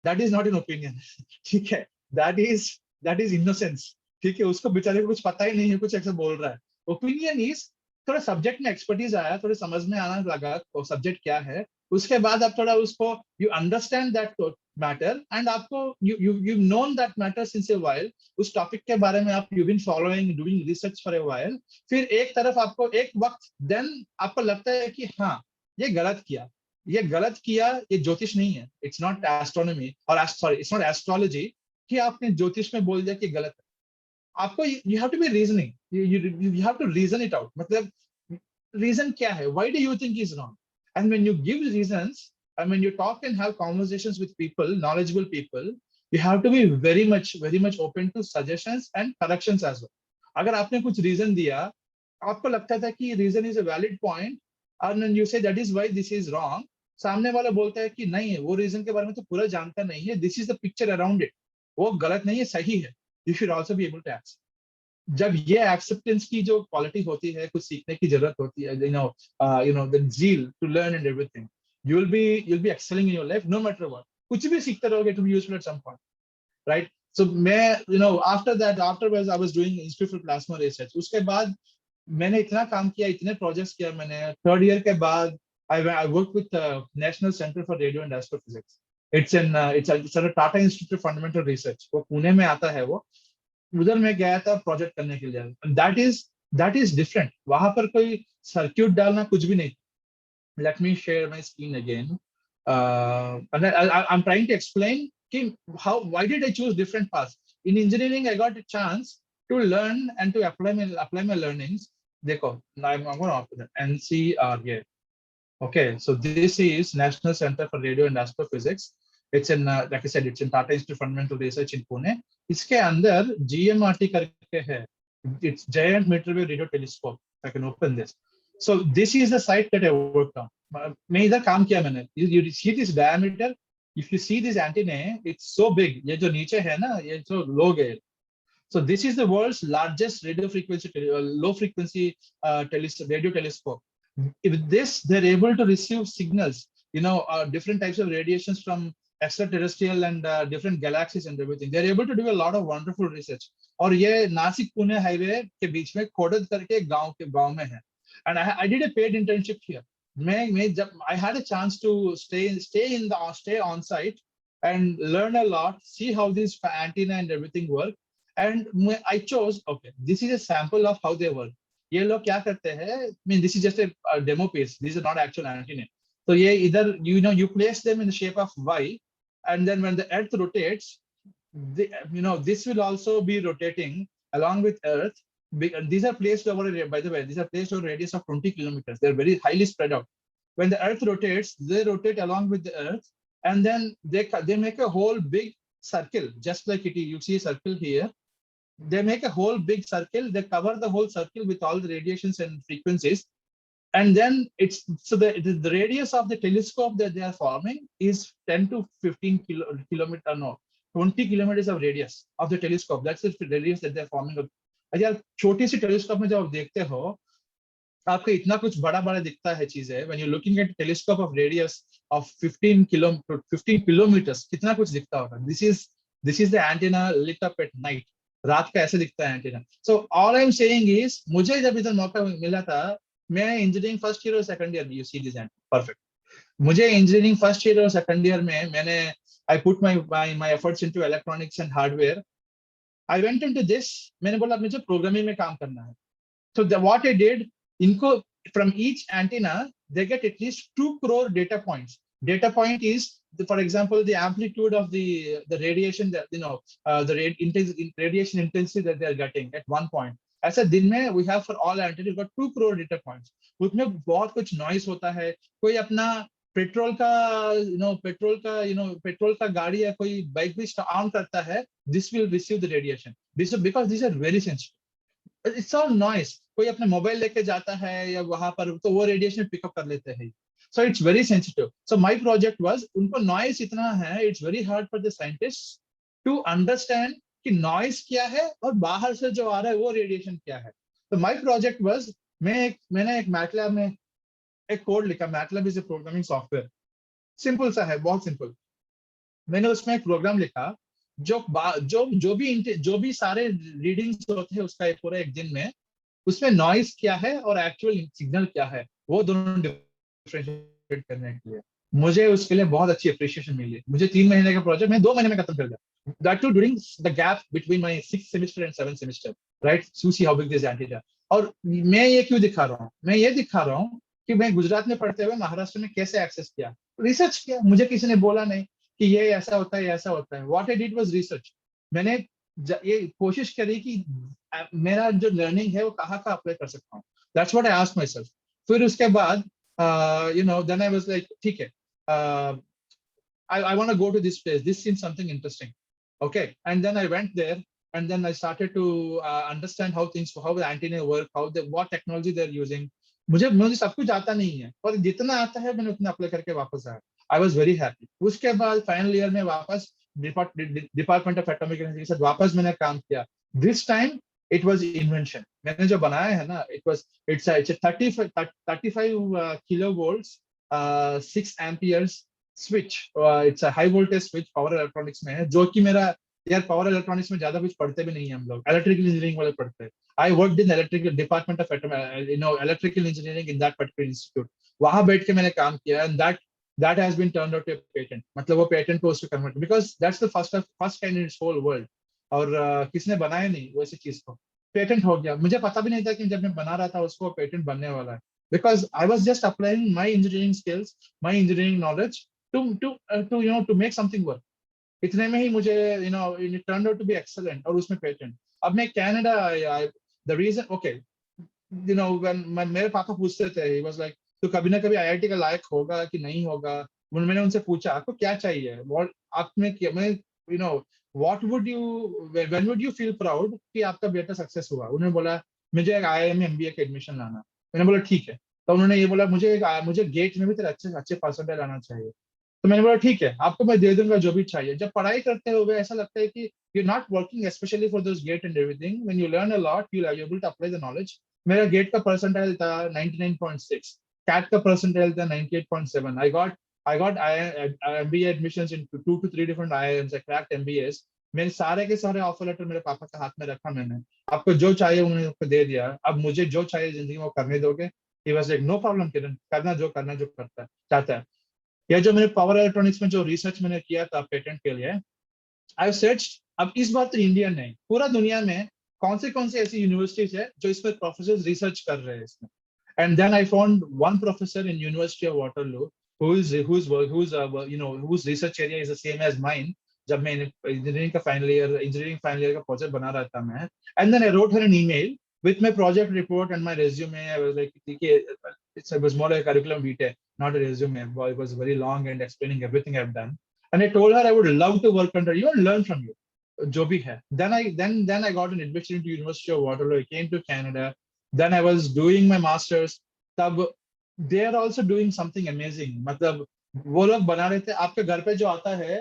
That is not an opinion. ठीक है, that is that is innocence. ठीक है, उसको बेचारे को कुछ पता ही नहीं है, कुछ ऐसे बोल रहा है। ओपिनियन इज थोड़ा सब्जेक्ट में एक्सपर्टीज आया, थोड़े समझ में आना लगा वो सब्जेक्ट क्या है, उसके बाद आप थोड़ा उसको you understand that matter and आपको you known that matter since a while, उस टॉपिक के बारे में आप you been following doing research for a while, फिर एक तरफ आपको एक वक्त देन आपको लगता है कि हाँ ये गलत किया, ये गलत किया, ये ज्योतिष नहीं है, इट्स नॉट एस्ट्रोनॉमी और सॉरी इट्स नॉट एस्ट्रोलॉजी कि आपने ज्योतिष में बोल दिया कि गलत है। आपको you have to be reasoning, you have to reason it out, मतलब रीजन क्या है, why do you think is wrong, and when you give reasons and when you talk and have conversations with people, knowledgeable people, you have to be very much open to suggestions and corrections as well. अगर आपने कुछ reason दिया, आपको लगता था कि reason is a valid point and you say that is why this is wrong, सामने वाला बोलता है कि नहीं है, वो रीजन के बारे में तो पूरा जानता नहीं है, this is the picture around it, वो गलत नहीं है, सही है, you should also be able to accept. जब ये एक्सेप्टेंस की जो क्वालिटी होती है, कुछ सीखने की जरूरत होती है, you know the zeal to learn and everything, you'll be excelling in your life no matter what, कुछ भी सीखते रहोगे to be useful at some point, right? So मैं after that, afterwards I was doing institute for plasma research, उसके बाद मैंने इतना काम किया, इतने प्रोजेक्ट्स किया मैंने, थर्ड ईयर के बाद I worked with National Center for Radio and Astrophysics. It's a Tata Institute of Fundamental Research, वो पुणे में आता है, वो उधर मैं गया था प्रोजेक्ट करने के लिए। दैट इज डिफरेंट, वहां पर कोई सर्क्यूट डालना कुछ भी नहीं। Let me share my screen again, I am trying to explain कि how why did I choose different paths in engineering. I got a chance to learn and to apply my learnings. देखो I am gonna off that NCR here. Okay, so this is National Center for Radio and Astrophysics. It's in, like I said, it's in Tata Institute of Fundamental Research in Pune. इसके अंदर GMRT करके है, it's Giant Meter Wave Radio Telescope. I can open this. So this is the site that I worked on. मैं इधर काम किया मैंने। You see this diameter? If you see this antenna, it's so big. ये जो नीचे है ना, ये जो लोग है। So this is the world's largest radio frequency, low frequency radio telescope. With this, they're able to receive signals, different types of radiations from extraterrestrial and different galaxies and everything. They're able to do a lot of wonderful research. और ये Nashik Pune highway के बीच में खोडद करके गांव में है। And I did a paid internship here. मैं जब I had a chance to stay on site and learn a lot, see how this antenna and everything work. And I chose, okay, this is a sample of how they work. ये लोग क्या करते हैं, mean this is just a demo piece, this is not actual antenna. तो ये इधर you place them in the shape of Y, and then when the earth rotates, this will also be rotating along with earth. These are placed over, by the way, these are placed over a radius of 20 kilometers. They're very highly spread out. When the earth rotates, they rotate along with the earth, and then they make a whole big circle, just like you see a circle here. They make a whole big circle, they cover the whole circle with all the radiations and frequencies, and then the radius of the telescope that they are forming is 10 to 15 kilometer, no, 20 kilometers of radius of the telescope. That's the radius that they're forming. यार छोटी सी telescope में जब आप देखते हो, आपको इतना कुछ बड़ा बड़ा दिखता है चीजें। when you're looking at a telescope of radius of 15 kilometers, कितना कुछ दिखता होगा। this is the antenna lit up at night. रात का ऐसे दिखता है antenna. So all I am saying is, मुझे जब इधर मौका मिला था, मैं इंजीनियरिंग फर्स्ट ईयर और second year, you see this perfect, मुझे इंजीनियरिंग फर्स्ट ईयर और सेकंड ईयर में मैंने I put my efforts into electronics and hardware. I went into this, मैंने बोला मुझे प्रोग्रामिंग में काम करना है। सो व्हाट आई डिड, इनको from each antenna they get at least 2 crore data points. Data point is, for example, the amplitude of the radiation that the radiation intensity that they are getting at one point. ऐसा दिन में we have for all antennas got 2 crore data points. उसमें बहुत कुछ noise होता है। कोई अपना पेट्रोल का गाड़ी या कोई बाइक भी ऑन करता है, this will receive the radiation. Because these are very sensitive. It's all noise, कोई अपने मोबाइल लेके जाता है या वहां पर तो वो रेडिएशन पिकअप कर लेते हैं. So it's very sensitive. So my project was, उनको नॉइस इतना है, it's very hard for the scientist to understand कि नॉइस क्या है और बाहर से जो आ रहा है वो रेडिएशन क्या है. तो माय प्रोजेक्ट वाज, मैंने एक मैटलैब में एक कोड लिखा. MATLAB is a programming software, simple सा है, बहुत सिंपल. मैंने उसमें एक प्रोग्राम लिखा जो भी सारे रीडिंग्स होते हैं उसका एक पूरा एक दिन में, उसमें नॉइस क्या है और एक्चुअल सिग्नल क्या है, वो दोनों डिफरेंशिएट करने के लिए मुझे उसके लिए बहुत अच्छी अप्रिशिएशन मिली. मुझे 3 महीने का प्रोजेक्ट मैं 2 महीने में खत्म कर दिया. That too during the gap between my 6th semester and 7th semester, right, to see how big this antenna. और मैं ये क्यों दिखा रहा हूँ, मैं ये दिखा रहा हूँ कि मैं गुजरात में पढ़ते हुए महाराष्ट्र में कैसे एक्सेस किया, रिसर्च किया. मुझे किसी ने बोला नहीं कि ये ऐसा होता है, ये ऐसा होता है. What I did was research. मैंने ये कोशिश करी कि मेरा जो लर्निंग है वो कहाँ का अप्लाई कर सकता हूँ. That's what I asked my self. फिर उसके बाद देन आई वाज लाइक ठीक है, I want to go to this place. This seems something interesting. Okay. And then I went there and then I started to understand how the antenna work, what technology they're using. मुझे सब कुछ आता नहीं है, पर जितना आता है मैंने उतना अप्लाई करके वापस आया. I was very happy. उसके बाद फाइनल ईयर में वापस डिपार्टमेंट ऑफ एटॉमिक एनर्जी के साथ वापस मैंने काम किया. This time it was invention. मैंने जो बनाया है ना, it's 35 kilo volt 6 amperes switch. It's a high voltage switch, power electronics में है, जो कि मेरा, यार पावर इलेक्ट्रॉनिक्स में ज्यादा कुछ पढ़ते भी नहीं है हम लोग, इलेक्ट्रिकल इंजीनियरिंग वाले पढ़ते हैं. I worked in electrical department of electrical engineering in that particular institute. वहां बैठ के मैंने काम किया and that has been turned out to patent. मतलब वो पेटेंट को उसको convert, because that's the first kind in its whole world. और किसने बनाया नहीं वैसी चीज को, पेटेंट हो गया. मुझे पता भी नहीं था कि जब मैं बना रहा था उसको पेटेंट बनने वाला है, because I was just applying my engineering skills, my engineering knowledge to make something work. इतने में ही मुझे it turned out to be excellent और उसमें पेटेंट. अब मैं कनाडा आया. The reason, okay, when मेरे पापा पूछते थे, he was like, तो कभी ना कभी आईआईटी का लायक होगा कि नहीं होगा. मैंने उनसे पूछा आपको क्या चाहिए, what आप में मैं what would you, when would you feel proud कि आपका बेटा सक्सेस हुआ. उन्होंने बोला मुझे एक आईआईएम में एमबीए का एडमिशन लाना. मैंने बोला ठीक है. तो उन्होंने ये बोला मुझे गेट में भी तेरे अच्छे अच्छे परसेंटेज लाना चाहिए. तो मैंने बोला ठीक है, आपको मैं दे दूंगा जो भी चाहिए. जब पढ़ाई करते हुए ऐसा लगता है कि you not working specially for those GATE and everything, when you learn a lot you are able to apply the knowledge. मेरा गेट का परसेंटाइल था 99.6, कैट का परसेंटाइल था 98.7. I got MBA admissions in 2 to 3 different IIMs. I cracked MBAs. मेरे सारे के सारे offer letter मेरे पापा के हाथ में रखा मैंने. आपको जो चाहिए उन्होंने आपको दे दिया, अब मुझे जो चाहिए जिंदगी में वो करने दोगे. He was like, no problem किरण, करना जो करता है चाहता है. या जो मैंने पावर इलेक्ट्रॉनिक्स में जो रिसर्च मैंने किया था पेटेंट के लिए, आई सर्च. अब इस बार तो इंडिया नहीं, पूरा दुनिया में कौन से ऐसी यूनिवर्सिटीज है जो इस पर प्रोफेसर रिसर्च कर रहे हैं इसमें. And then I found one professor in University of Waterloo whose research area is the same as mine. जब मैं इंजीनियरिंग फाइनल ईयर का प्रोजेक्ट बना रहा था मैं, and then I wrote her an email with my project report and my resume. I was like, it was more like a curriculum vitae, not a resume. It was very long and explaining everything I've done. And I told her I would love to work under you and learn from you. जो भी है. Then I got an admission into University of Waterloo. I came to Canada. Then I was doing my masters. तब they are also doing something amazing. मतलब वो लोग बना रहे थे, आपके घर पे जो आता है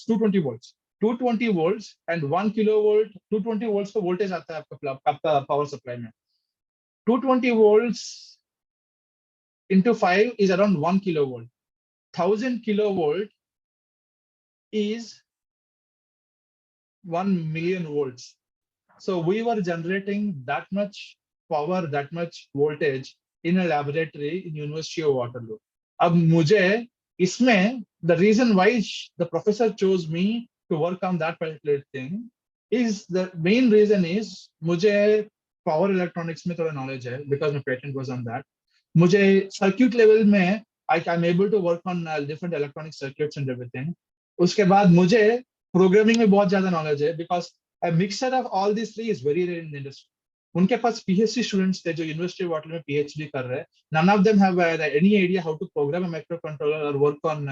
220 volts. 220 volts and 1 kilovolt. 220 volts का वोल्टेज आता है आपका पावर सप्लाई में. 220 volts into 5 is around 1 kilovolt. 1000 kilovolt is 1 million volts. So we were generating that much power, that much voltage in a laboratory in University of Waterloo. अब मुझे इसमें the reason why the professor chose me to work on that particular thing is the main reason is मुझे power electronics में थोड़ा knowledge है because my patent was on that. मुझे circuit level में I'm able to work on different electronic circuits and everything. उसके बाद मुझे programming में बहुत ज्यादा knowledge है because a mixture of all these three is very rare in the industry. उनके पास PhD स्टूडेंट्स थे जो यूनिवर्सिटी वाटर में PhD कर रहे हैं. None of them have any idea how to program a microcontroller or work on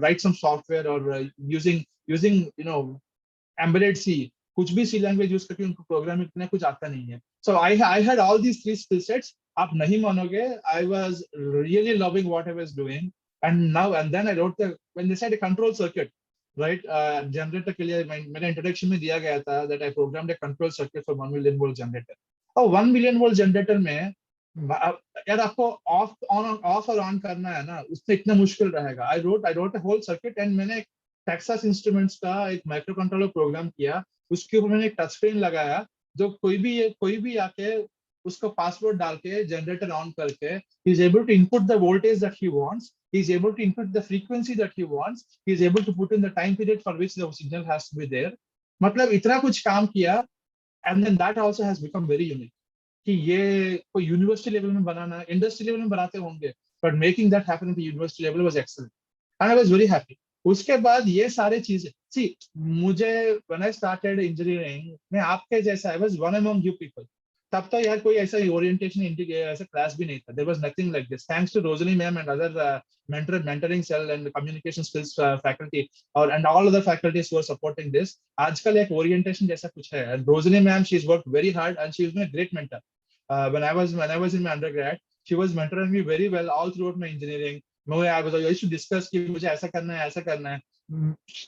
write some software or using embedded C कुछ भी सी language use करके उनको प्रोग्राम इतना कुछ आता नहीं है. So I had all these three skill sets. आप नहीं मानोगे, I was really loving what I was doing. And then I wrote the when they said control circuit, right, generator के लिए मेरे इंट्रोडक्शन में दिया गया था that I programmed a control circuit for 1 million volt generator. और 1 million volt generator में यार आपको ऑफ और ऑन करना है ना, उससे इतना मुश्किल रहेगा. I wrote a whole circuit and मैंने टेक्सास इंस्ट्रूमेंट्स का एक माइक्रो कंट्रोलर प्रोग्राम किया. उसके ऊपर मैंने एक टच स्क्रीन लगाया, जो कोई भी आके उसको पासवर्ड डाल के जनरेटर ऑन करके he is able to input the voltage that he wants, he is able to input the frequency that he wants, he is able to put in the time period for which the signal has to be there. मतलब इतना कुछ काम किया. And then that also has become very unique कि ये कोई university level में बनाना, industry level में बनाते होंगे, but making that happen at the university level was excellent and I was very happy. उसके बाद ये सारे चीजें सी मुझे व्हेन आई स्टार्टेड इंजीनियरिंग मैं आपके जैसा I was one among you people. तब तो यार कोई ऐसा ओरिएंटेशन ऐसा क्लास भी नहीं था. There was nothing like this thanks to Rojni ma'am and other mentoring cell and communication skills faculty or and all other faculties who are supporting this. आजकल एक ओरिएंटेशन जैसा कुछ है. रोजनी ma'am she has worked very hard and she has been a great mentor. When I was in my undergrad, she was mentoring me very well all throughout my engineering. I used to discuss कि मुझे ऐसा करना है, ऐसा करना है.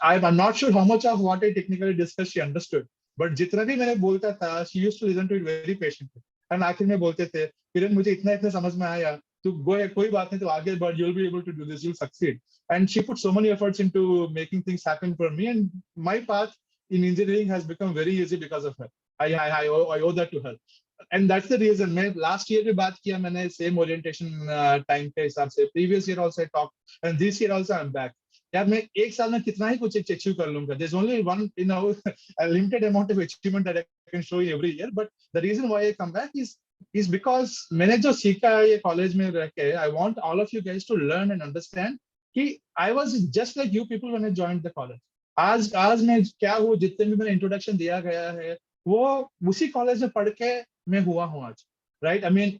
I'm not sure how much of what I technically discussed she understood, but जितना भी मैंने बोलता था, she used to listen to it very patiently. And आखिर में बोलते थे, किरण मुझे इतना इतना समझ में आया, तू कोई बात नहीं, तो आगे बढ़, you'll be able to do this, you'll succeed. And she put so many efforts into making things happen for me, and my path in engineering has become very easy because of her. I owe that to her. And that's the reason मैं last year भी बात किया मैंने same orientation time के हिसाब से. Previous year also I talked and this year also I'm back. यार मैं एक साल में कितना ही कुछ अचीव कर लूंगा. There's only one, a limited amount of achievement that I can show you every year. But the reason why I come back is because मैंने जो सीखा है ये कॉलेज में रह के, I want all of you guys to learn and understand कि I was just like you people when I joined the college. आज मैं क्या हूँ, जितने भी मैंने इंट्रोडक्शन दिया गया है वो उसी कॉलेज में पढ़ के मैं हुआ हूँ आज. राइट, आई मीन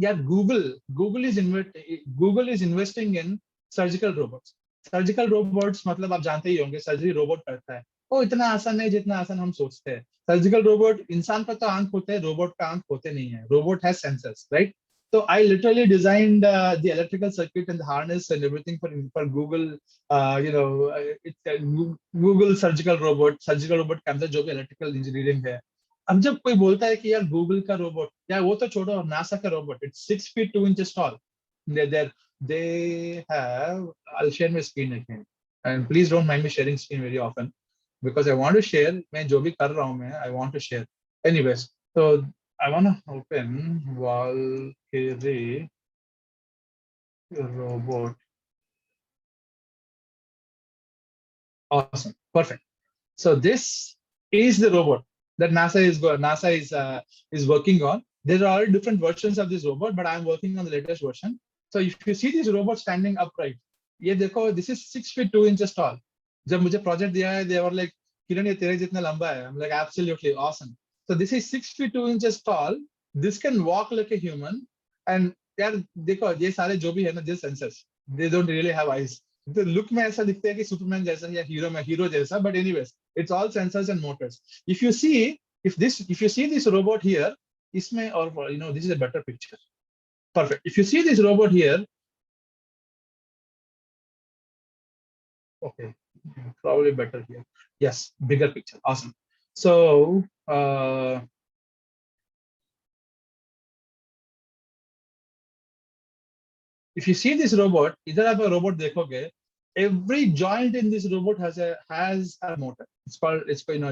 यार Google is investing in surgical robots. Surgical robots मतलब आप जानते ही होंगे, सर्जरी रोबोट करता है. वो इतना आसान नहीं जितना आसान हम सोचते हैं. सर्जिकल रोबोट, इंसान का तो आंख होते हैं, रोबोट का आंख होते नहीं है. Robot has sensors, right. So I literally designed the electrical circuit and the harness and everything for Google. It's a Google surgical robot. Surgical robot के अंदर जो भी electrical engineering है. अब जब कोई बोलता है कि यार गूगल का रोबोट, यार वो तो छोड़ो, नासा का robot, it's 6 feet 2 inches tall. They have. I'll share my screen again, and please don't mind me sharing screen very often because I want to share. मैं जो भी कर रहा हूँ मैं, I want to share. Anyways, so I want to open Valkyrie robot. Awesome, perfect. So this is the robot that NASA is working on. There are different versions of this robot, but I'm working on the latest version. So if you see this robot standing upright, ये देखो, this is 6 feet 2 inches tall. जब मुझे project दिया है, they were like, किरण ये तेरे जितना लंबा है. I'm like, absolutely awesome. So this is 6 feet 2 inches tall. This can walk like a human. And यार देखो, ये सारे जो भी है ना, these sensors, they don't really have eyes. The look में ऐसा दिखता है कि सुपरमैन जैसा या हीरो जैसा, but anyways, it's all sensors and motors. If you see this robot here, इसमें, or this is a better picture. Perfect. If you see this robot here, okay, probably better here. Yes, bigger picture. Awesome. So if you see this robot, इधर आप robot देखोगे, every joint in this robot has a motor. It's called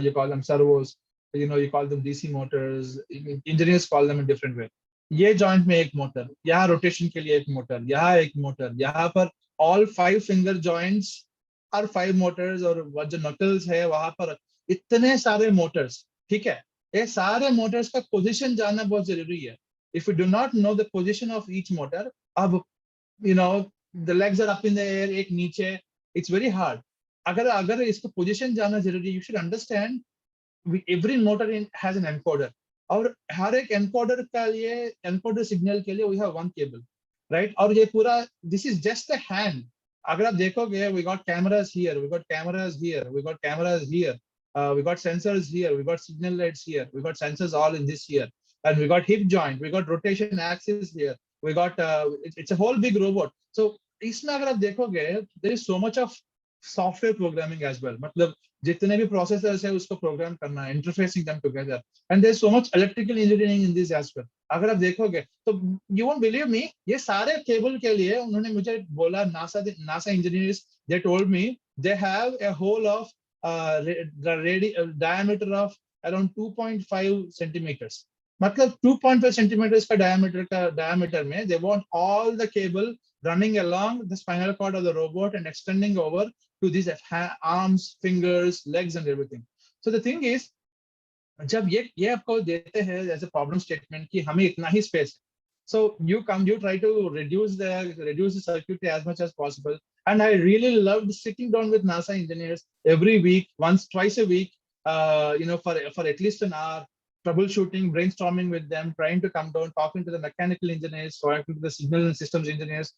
you call them servos, you call them DC motors. Engineers call them in different way. ये joint में एक motor, यहाँ rotation के लिए एक motor, यहाँ एक motor, यहाँ पर all 5 finger joints are 5 motors, और जो knuckles है वहाँ पर इतने सारे motors. ठीक है, ये सारे motors का position जानना बहुत जरूरी है. If you do not know the position of each motor, अब the legs are up in the air, एक नीचे, it's very hard. अगर इसको position जानना जरूरी, you should understand every motor has an encoder, और हर एक encoder का लिए, encoder signal के लिए we have one cable, right? और ये पूरा, this is just a hand. अगर आप देखोगे, we got cameras here, we got cameras here, we got cameras here. we got sensors here, we got signal lights here, we got sensors all in this here, and we got hip joint, we got rotation axis here, we got it's a whole big robot. So इसमें अगर आप देखोगे, there is so much of software programming as well. मतलब जितने भी processors है उसको program करना है, interfacing them together, and there's so much electrical engineering in this as well. अगर आप देखोगे तो you won't believe me, ये सारे केबल के लिए उन्होंने मुझे बोला, NASA engineers, they told me they have a hole of diameter of around 2.5 centimeters. मतलब 2.5 centimeters का diameter में they want all the cable running along the spinal cord of the robot and extending over to these arms, fingers, legs, and everything. So the thing is, जब ये आपको देते हैं as a problem statement कि हमें इतना ही space, so you try to reduce the circuitry as much as possible. And I really loved sitting down with NASA engineers every week, twice a week, for at least an hour, troubleshooting, brainstorming with them, trying to come down, talking to the mechanical engineers, talking to the signal and systems engineers,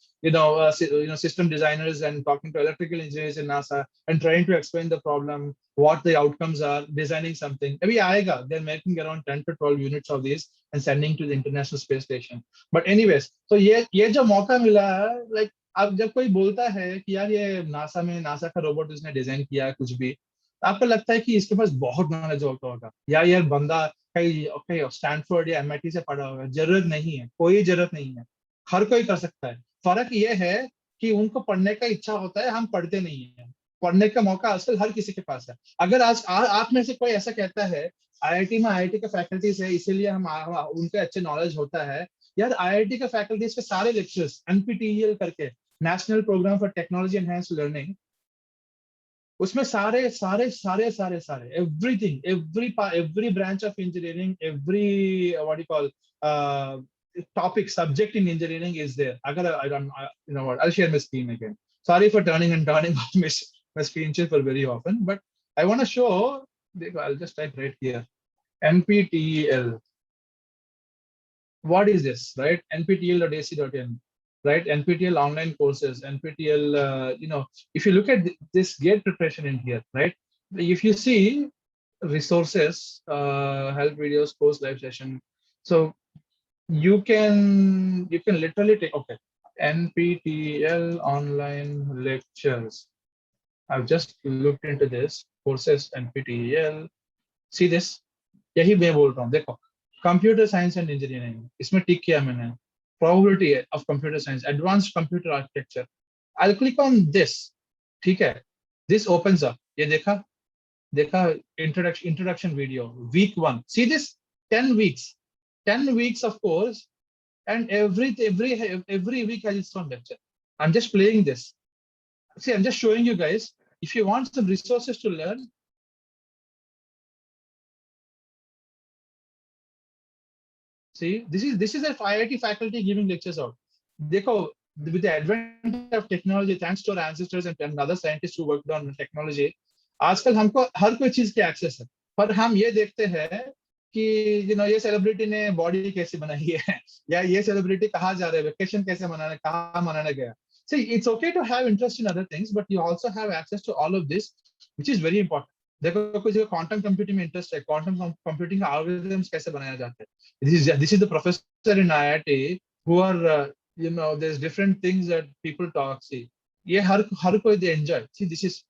system designers, and talking to electrical engineers in NASA, and trying to explain the problem, what the outcomes are, designing something. Abhi aayega, they're making around 10 to 12 units of these and sending to the International Space Station. But anyways, so ये जो मौका मिला है, like अब जब कोई बोलता है कि यार ये नासा का रोबोट उसने डिजाइन किया है कुछ भी, आपको लगता है कि इसके पास बहुत नॉलेज होगा, या यार बंदा कहीं स्टैनफोर्ड या एमआईटी से पढ़ा होगा। जरूरत नहीं है, कोई जरूरत नहीं है, हर कोई कर सकता है। फर्क ये है कि उनको पढ़ने का इच्छा होता है, हम पढ़ते नहीं है। पढ़ने का मौका आजकल हर किसी के पास है। अगर आज आप में से कोई ऐसा कहता है आईआईटी में आईआईटी का फैकल्टीज है इसीलिए हम उनके अच्छे नॉलेज होता है, यार आईआईटी का फैकल्टीज के सारे लेक्चर्स एनपीटीईएल करके, National programme for technology enhanced learning, उसमें सारे everything, every branch of engineering, every what you call topic subject in engineering is there. अगर you know what, I'll share my screen again. Sorry for turning off my screen share for very often, but I want to show. I'll just type right here, NPTEL. What is this, right? nptel.ac.in, right? NPTEL online courses, NPTEL, if you look at this GATE preparation in here, right? If you see resources, help videos, course live session, so you can literally take, okay, NPTEL online lectures. I've just looked into this courses, NPTEL. See this? यही मैं बोल रहा हूँ, देखो computer science and engineering, इसमें टिक किया मैंने, probability of computer science, advanced computer architecture. I click on this, ठीक है, दिस ओपन्स अप, ये देखा introduction video week 1. See this, 10 weeks of course, and every week has its own lecture. I'm just playing this. See, I'm just showing you guys, if you want some resources to learn, see, this is a IIT faculty giving lectures out. Dekho, with the advent of technology, thanks to our ancestors and other scientists who worked on technology, आजकल हमको हर कोई चीज के access है, पर हम ये देखते हैं कि ये सेलिब्रिटी ने बॉडी कैसे बनाई है, या ये सेलिब्रिटी कहाँ जा रहे हैं, वेकेशन कैसे मनाने, कहाँ मनाने गया. See, it's okay to have interest in other things, but you also have access to all of this, which is very important. देखो कुछ क्वांटम कंप्यूटिंग में इंटरेस्ट है, क्वांटम कंप्यूटिंग का एल्गोरिथम्स कैसे बनाया जाता है. This is the professor in IIT who are there's different things that people talk. See, ये हर कोई they enjoy. See, this is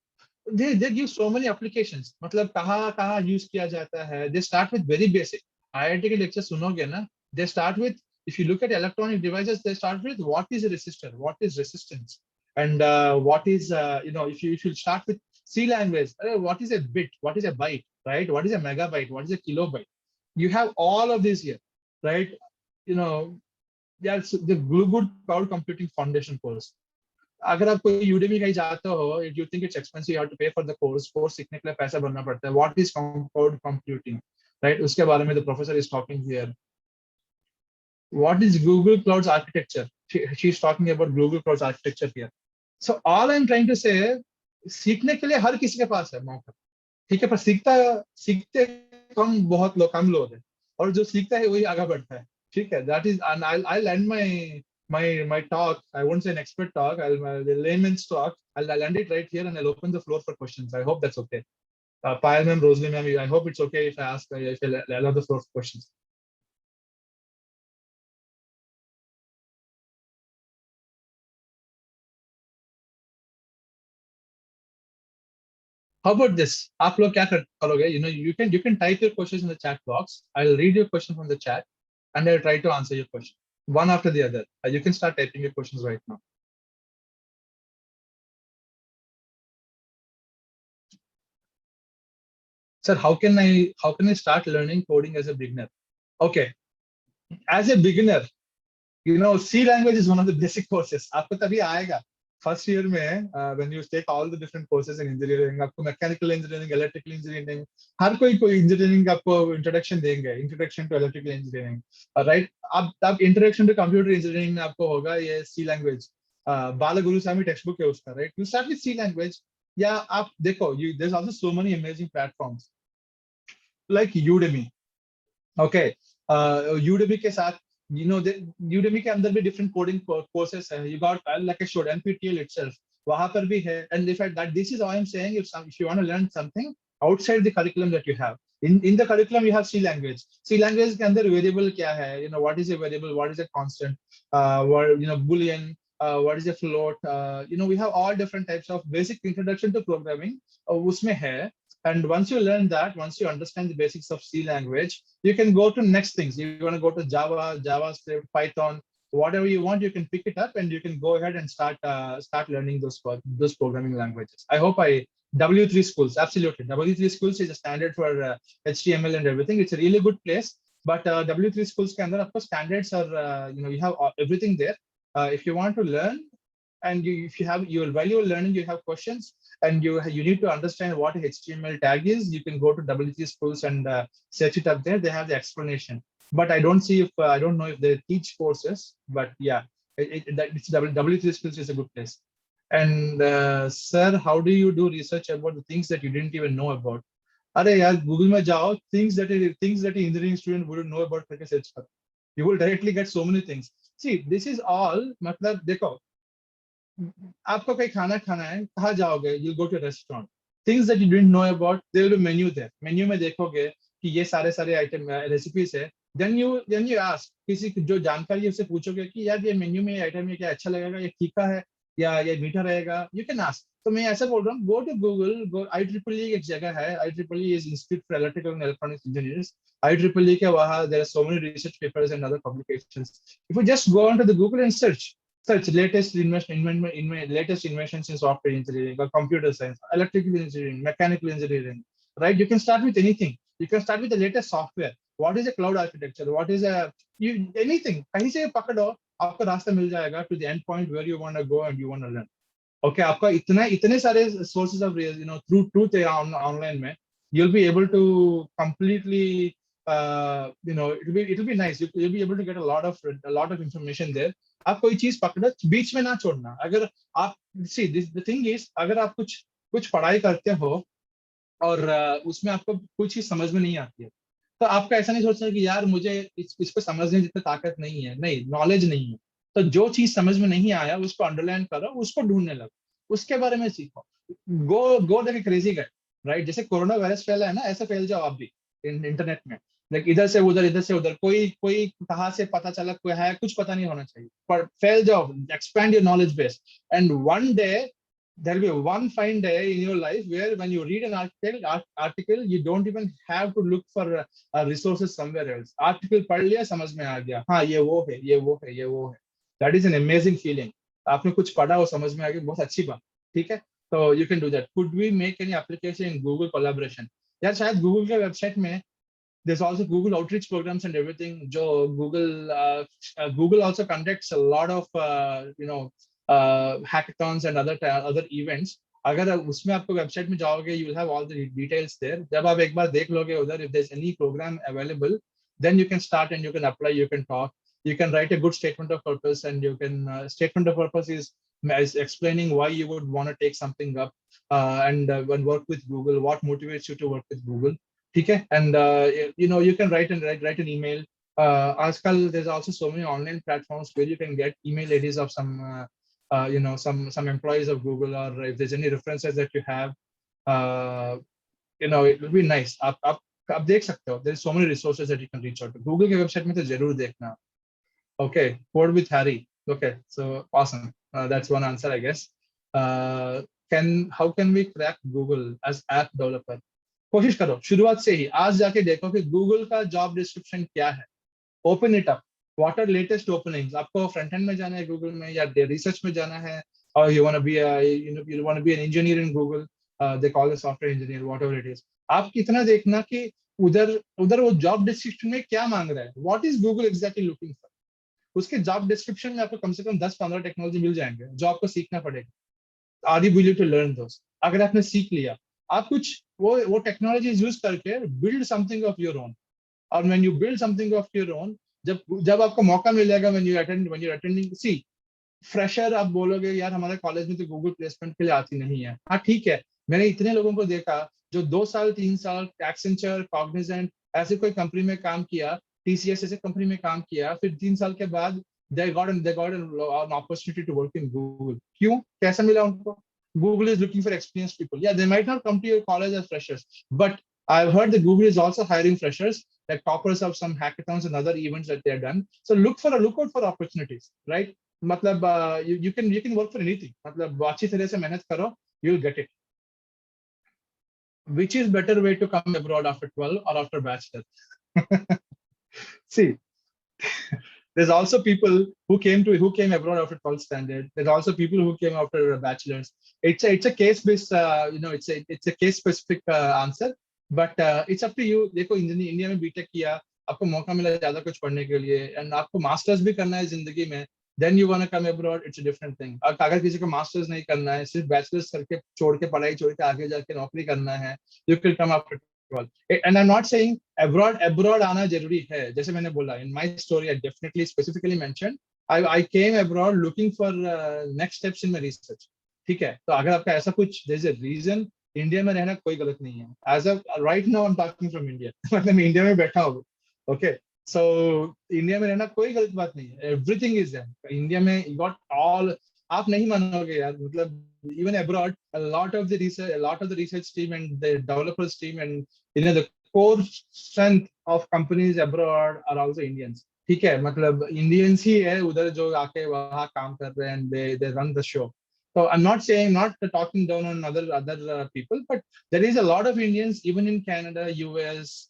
they give so many applications. मतलब कहाँ यूज किया जाता है. They start with very basic. IIT के lecture सुनोगे ना, they start with, if you look at electronic devices, they start with what is a resistor, what is resistance, and what is if you start with C language, what is a bit, what is a byte, right? What is a megabyte, what is a kilobyte? You have all of this here, right? That's the good cloud computing foundation course. अगर आप कोई Udemy कहीं जाते हो, if you think it's expensive, you have to pay for the course सीखने के लिए पैसा भरना पड़ता है. What is cloud computing, right? उसके बारे में the professor is talking here. What is Google Cloud's architecture? She's talking about Google Cloud's architecture here. So all I'm trying to say है, सीखने के लिए हर किसी के पास है मौका, ठीक है, पर सीखते कम लोग हैं, और जो सीखता है वही आगे बढ़ता है, ठीक है. That is, and I'll end my talk. I won't say an expert talk. The layman's talk. I'll end it right here, and I'll open the floor for questions. I hope that's okay. Payal ma'am, Rosalie ma'am, I hope it's okay if I ask, if I allow the floor for questions. How about this? आप लोग क्या करोगे? You can type your questions in the chat box. I'll read your question from the chat, and I'll try to answer your question one after the other. You can start typing your questions right now. Sir, how can I start learning coding as a beginner? Okay, as a beginner, C language is one of the basic courses. आपको तभी आएगा. First year में, when you take all the different courses in engineering, आपको mechanical engineering, electrical engineering, हर कोई engineering का आपको introduction देंगे, introduction to electrical engineering, right? अब introduction to computer engineering में आपको होगा ये C language. बालागुरु स्वामी textbook है उसका, right? You start with C language. या आप देखो, there's also so many amazing platforms like Udemy. Okay, Udemy के साथ, Udemy के अंदर भी different coding courses है. You got, like I showed, NPTEL itself. वहां पर भी है. And in fact, this is how I'm saying, if you want to learn something outside the curriculum that you have, in the curriculum you have C language. C language के अंदर variable क्या है? What is a variable? What is a constant? What, Boolean? What is a float? We have all different types of basic introduction to programming. उसमें है. And once you learn that, once you understand the basics of C language, you can go to next things. You want to go to Java, JavaScript, Python, whatever you want, you can pick it up and you can go ahead and start learning those programming languages. I hope W3 schools, absolutely. W3 schools is a standard for HTML and everything. It's a really good place. But W3 schools can, of course, standards are, you have everything there. If you want to learn, and if you have your value learning, you have questions, and you need to understand what a HTML tag is, you can go to W3 schools and search it up there. They have the explanation. But I don't know if they teach courses, but yeah, it's W3 schools is a good place. And sir, how do you do research about the things that you didn't even know about? अरे यार, Google में जाओ, things that an engineering student wouldn't know about करके search करो. You will directly get so many things. See, this is all, मतलब देखो, आपको कोई खाना है, कहाँ जाओगे? You'll go to a restaurant. Things that you didn't know about, there will be menu there. Menu में देखोगे कि ये सारे आइटम रेसिपीज है. Then you ask किसी जो जानकारी है उससे पूछोगे कि यार ये मेन्यू में ये आइटम है, क्या अच्छा लगेगा, ये तीखा है या ये मीठा रहेगा. You can ask. तो मैं ऐसा बोल रहा हूँ, go to Google, go IEEE एक जगह है. IEEE is Institute for Electrical and Electronics Engineers. IEEE के वहाँ there are so many research papers and other publications. If you just go onto the Google and search latest inventions in software engineering or computer science, electrical engineering, mechanical engineering, right? You can start with anything. You can start with the latest software. What is a cloud architecture? What is anything? कहीं से पकड़ो, आपको रास्ता मिल जाएगा to the end point where you want to go and you want to learn. Okay, आपका इतने सारे sources of through truth है online में, you'll be able to completely it'll be nice. You'll be able to get a lot of information there. आप कोई चीज पकड़ो, बीच में ना छोड़ना. अगर आप see the thing is, अगर आप कुछ पढ़ाई करते हो और उसमें आपको कुछ चीज समझ में नहीं आती है, तो आपका ऐसा नहीं सोचना कि यार मुझे इसको समझने जितनी ताकत नहीं है. नहीं, नॉलेज नहीं है. तो जो चीज समझ में नहीं आया उसको अंडरलाइन करो, उसको ढूंढने लगो, उसके बारे में सीखो. Go like a crazy guy, right? जैसे कोरोना वायरस फैला है ना, ऐसे फैल जाओ आप भी इंटरनेट में. लाइक इधर से उधर कोई कोई कहाँ से पता चला, कोई है, कुछ पता नहीं होना चाहिए, पर फैल जाओ, expand your knowledge base. And one day there'll be one fine day in your life where when you read an article, you don't even have to look for resources somewhere else. Article पढ़ लिया, समझ में आ गया, हाँ ये वो है, ये वो है, ये वो है. That is an amazing feeling. आपने कुछ पढ़ा और समझ में आ गया, बहुत अच्छी बात. ठीक है, तो you can do that. Could we make any application in Google collaboration? यार शायद Google के वेबसाइट में there's also Google outreach programs and everything. Google also conducts a lot of hackathons and other events. अगर उसमें आपको website में जाओगे, you will have all the details there. जब आप एक बार देख लोगे उधर, if there's any program available, then you can start and you can apply, you can talk, you can write a good statement of purpose, and you can statement of purpose is explaining why you would want to take something up, and work with Google, what motivates you to work with Google. ठीक है. And you can write an email. Aajkal there's also so many online platforms where you can get email IDs of some employees of Google, or if there's any references that you have, it will be nice. आप देख सकते हो, there is so many resources that you can reach out to. Google के website में तो जरूर देखना. Okay, Code with Harry. Okay, so awesome. That's one answer, I guess. uh, how can we crack Google as app developer? कोशिश करो शुरुआत से ही, आज जाके देखो कि गूगल का जॉब डिस्क्रिप्शन क्या है. Open it up. What are latest openings. आपको फ्रंट एंड में जाना है गूगल में, या रिसर्च में जाना है, और you want to be you want to be an engineer in Google. They call a software engineer, whatever it is. आप कितना देखना कि उधर उधर वो जॉब डिस्क्रिप्शन में क्या मांग रहा है. What is Google exactly looking for. उसके जॉब डिस्क्रिप्शन में आपको कम से कम 10-15 टेक्नोलॉजी मिल जाएंगे जो आपको सीखना पड़ेगा. Are you willing to learn those. अगर आपने सीख लिया, आप कुछ वो टेक्नोलॉजी यूज करके build something of your own. और when you build something of your own, जब जब आपको मौका मिलेगा, when you attending, see fresher आप बोलोगे यार हमारे कॉलेज में तो गूगल प्लेसमेंट के लिए आती नहीं है. हाँ ठीक है, मैंने इतने लोगों को देखा जो 2 साल 3 साल एक्सेंचर, कॉग्निजेंट ऐसे कोई कंपनी में काम किया, टीसीएस ऐसे कंपनी में काम किया, फिर 3 साल के बाद they got an opportunity to work in Google. क्यों, कैसा मिला उनको? Google is looking for experienced people. Yeah, they might not come to your college as freshers, but I've heard that Google is also hiring freshers, like toppers of some hackathons and other events that they've done. So look out for opportunities, right? मतलब you can work for anything. मतलब अच्छी तरह से मेहनत करो, you'll get it. Which is better way to come abroad after 12 or after bachelor? See, there's also people who came abroad after 12th standard. There's also people who came after bachelors. It's a case based, it's a case specific answer. But it's up to you. देखो India में BTech किया, आपको मौका मिला ज्यादा कुछ पढ़ने के लिए, एंड आपको मास्टर्स भी करना है जिंदगी में, then you want to come abroad, it's a different thing. और अगर किसी को मास्टर्स नहीं करना है, सिर्फ बैचलर्स करके छोड़ के पढ़ाई छोड़ के आगे जाके नौकरी करना है, you can come after 12. And I am not saying abroad आना जरूरी है. जैसे मैंने बोला, in my story I definitely specifically mention I came abroad looking for next steps in my research. ठीक है, तो अगर आपका ऐसा कुछ, there is a reason. India में रहना कोई गलत नहीं है. As a right now I am talking from India. मतलब मैं इंडिया में बैठा हूँ. ओके, सो इंडिया में रहना कोई गलत बात नहीं है. एवरीथिंग इज देयर इंडिया में. You got all. आप नहीं मानोगे यार, मतलब even abroad, a lot of the research team and the developers team and the core strength of companies abroad are also Indians. ठीक है, मतलब इंडियंस ही है उधर जो आके वहाँ काम कर रहे हैं, and they run the show. So I'm not talking down on other people, but there is a lot of Indians even in Canada, US,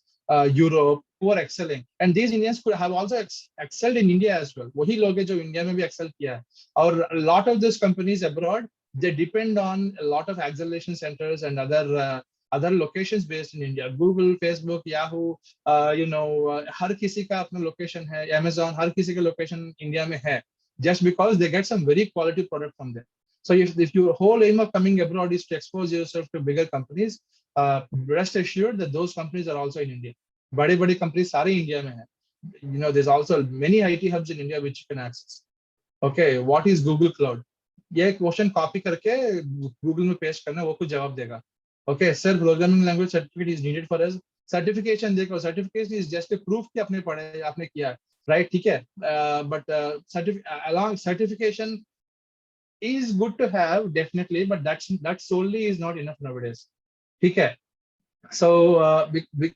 Europe, who are excelling, and these Indians could have also excelled in India as well. वही लोग हैं जो India में भी excel किया है. और a lot of these companies abroad, they depend on a lot of acceleration centers and other locations based in India. Google, Facebook, Yahoo, हर किसी का अपना location है. Amazon, हर किसी का location इंडिया में है, just because they get some very quality product from there. So if your whole aim of coming abroad is to expose yourself to bigger companies, rest assured that those companies are also in India. बड़े companies सारे India में हैं. There's also many IT hubs in India which you can access. Okay, what is Google Cloud? ये question copy करके Google में paste करना, वो कुछ जवाब देगा. Okay sir, programming language certificate is needed for us. Certification देखो, certification is just a proof कि आपने पढ़े, आपने किया, राइट? ठीक है, but along certification is good to have definitely, but that solely is not enough nowadays. ठीक है, so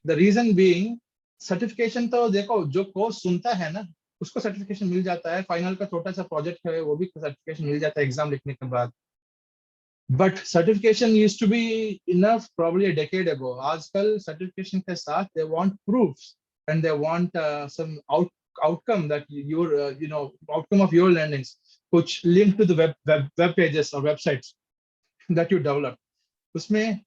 the reason being, certification तो देखो, जो कोर्स सुनता है ना उसको सर्टिफिकेशन मिल जाता है. फाइनल का छोटा सा प्रोजेक्ट है, वो भी सर्टिफिकेशन मिल जाता है एग्जाम लिखने के बाद. But certification used to be enough probably a decade ago. आजकल सर्टिफिकेशन के साथ they want proofs and they want some outcome that your outcome of your learnings, which link to the web pages or websites that you develop. उसमें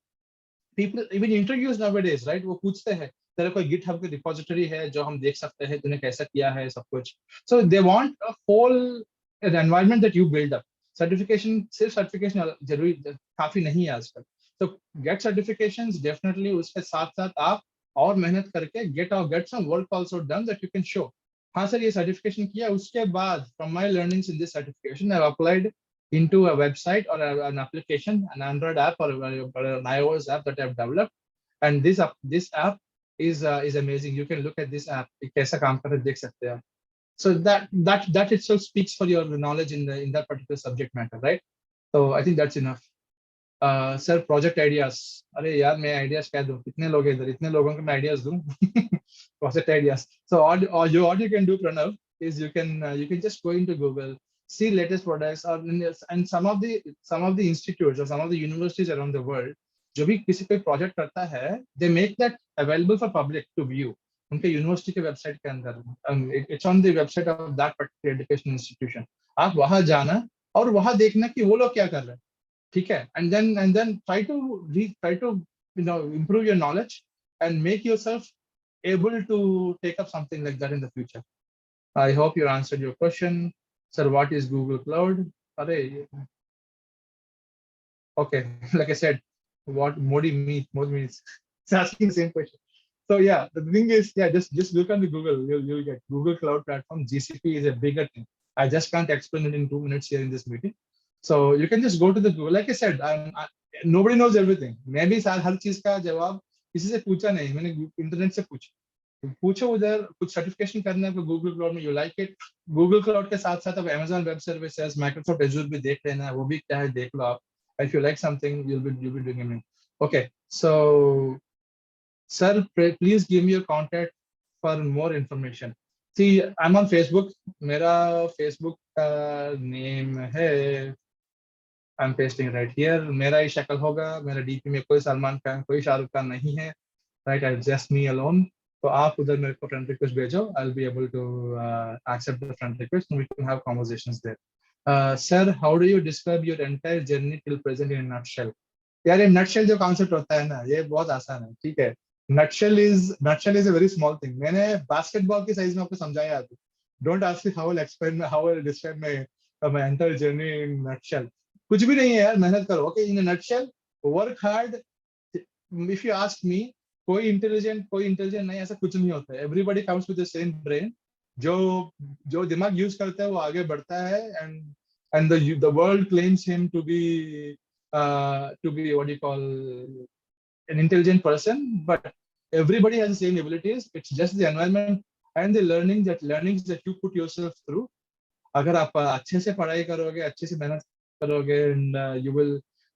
people even interviews nowadays, right? वो पूछते हैं तेरा कोई GitHub की repository है जो हम देख सकते हैं, तूने कैसा किया है, सब कुछ. So they want a whole an environment that you build up. Certification, सिर्फ सर्टिफिकेशन जरूरी काफी नहीं है आजकल. So get certifications definitely. उसके साथ साथ आप और मेहनत करके get some work also done that you can show. हाँ सर, ये सर्टिफिकेशन किया, उसके बाद from my learnings in this certification I've applied into a website or an application, an Android app or an iOS app that I've developed, and this app is amazing. You can look at this app. कैसा काम कर रहा है देख सकते हैं. So that itself speaks for your knowledge in that particular subject matter, right? So I think that's enough. Sir project ideas, अरे यार मैं आइडियाज क्या दूं, कितने लोग हैं इधर, इतने लोगों को मैं आइडियाज दूं project ideas. So what you can do, Pranav, is you can just go into Google, see latest products, or and some of the institutes or some of the universities around the world जो भी किसी पे project करता है, they make that available for public to view. उनके university के website के अंदर, it's on the website of that particular education institution. आप वहां जाना और वहां देखना कि वो लोग क्या कर रहे हैं, ठीक है. And then try to improve your knowledge and make yourself able to take up something like that in the future. I hope you answered your question. Sir, what is Google Cloud? Array, okay, like I said, what Modi means it's asking the same question. So yeah, the thing is, yeah, just look on the Google. You'll get Google Cloud Platform. GCP is a bigger thing. I just can't explain it in 2 minutes here in this meeting. So you can just go to the Google. Like I said, nobody knows everything. Maybe हर चीज का जवाब किसी से पूछा नहीं, मैंने internet से पूछो उधर कुछ सर्टिफिकेशन करना है तो गूगल क्लाउड में, you like it. Google cloud के साथ साथ अब Amazon web services, Microsoft Azure भी देख लेना है, वो भी क्या है देख लो आप. If you like something, you'll be doing it. Okay, so sir, please give me your contact for more information. See, I'm on Facebook. मेरा Facebook name है, I'm pasting right here. मेरा ही शक्ल होगा, मेरा डीपी में कोई सलमान खान कोई शाहरुख खान नहीं है, right? I just me alone. तो आप उधर मेरे को friend request भेजो, I'll be able to accept the friend request and we can have conversations there. Sir, how do you describe your entire journey till present in a nutshell? यार ये nutshell जो concept होता है ना, ये बहुत आसान है, ठीक है. Nutshell is a very small thing. मैंने basketball की size में आपको समझाया था. Don't ask me how I'll describe my entire journey in nutshell. कुछ भी नहीं है यार, मेहनत करो. Okay, in a nutshell, work hard. If you ask me, कोई इंटेलिजेंट नहीं, ऐसा कुछ नहीं होता है. Everybody comes with the same brain. जो जो दिमाग यूज करता है वो आगे बढ़ता है. And the world claims him to be what you call an intelligent person, but everybody has the same abilities. It's just the environment and the learnings that you put yourself through. अगर आप अच्छे से पढ़ाई करोगे, अच्छे से मेहनत करोगे, and you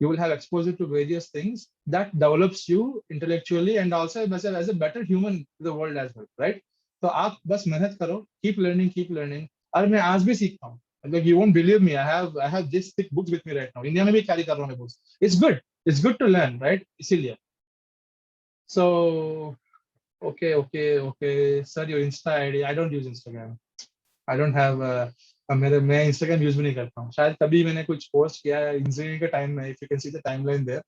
will have exposure to various things that develops you intellectually and also as a better human to the world as well, right? तो आप बस मेहनत करो, keep learning. और मैं आज भी सीखता हूँ. Like you won't believe me, I have this thick books with me right now. India में भी carry कर रहा हूँ मैं books. It's good to learn, right? इसीलिए. So okay. Sir, your Insta ID. I don't use Instagram. I don't have मैं Instagram use भी नहीं करता हूँ. शायद तभी मैंने कुछ पोस्ट किया है इंजीनियरिंग के टाइम में. If you can see the timeline there,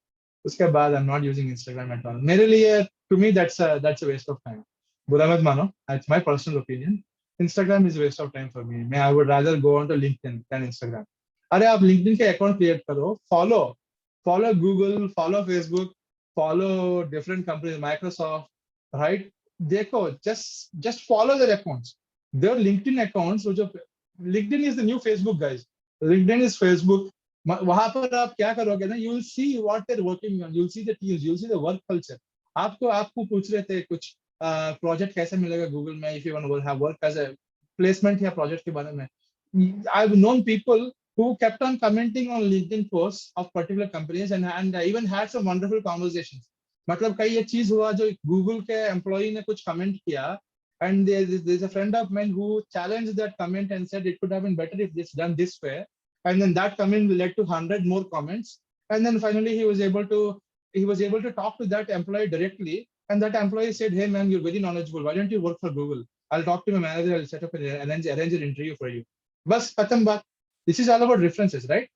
उसके बाद I am not using Instagram at all. मेरे लिए, to me that's a waste of time. बुरा मत मानो, it's my personal opinion. Instagram is waste of time for me. मैं I would rather go on to LinkedIn than Instagram. अरे आप LinkedIn के account create करो, follow Google, follow Facebook, follow different companies, Microsoft, right? देखो, just follow their accounts, their LinkedIn accounts. वो जो LinkedIn is the new Facebook, guys. LinkedIn is Facebook. वहां पर आप क्या करोगे ना, you will see what they're working on, you'll see the teams, you'll see the work culture. आपको पूछ रहे थे कुछ प्रोजेक्ट कैसे मिलेगा गूगल में, if you want to have work as a placement या प्रोजेक्ट के बारे में. I've known people who kept on commenting on LinkedIn posts of particular companies and even had some wonderful conversations. मतलब कई ये चीज हुआ जो गूगल के एम्प्लॉय ने कुछ कमेंट किया, and there's a friend of mine who challenged that comment and said it could have been better if it's done this way. And then that comment led to 100 more comments. And then finally he was able to talk to that employee directly. And that employee said, "Hey man, you're very knowledgeable. Why don't you work for Google? I'll talk to my manager. I'll set up arrange an interview for you." Bas khatam baat. This is all about references, right?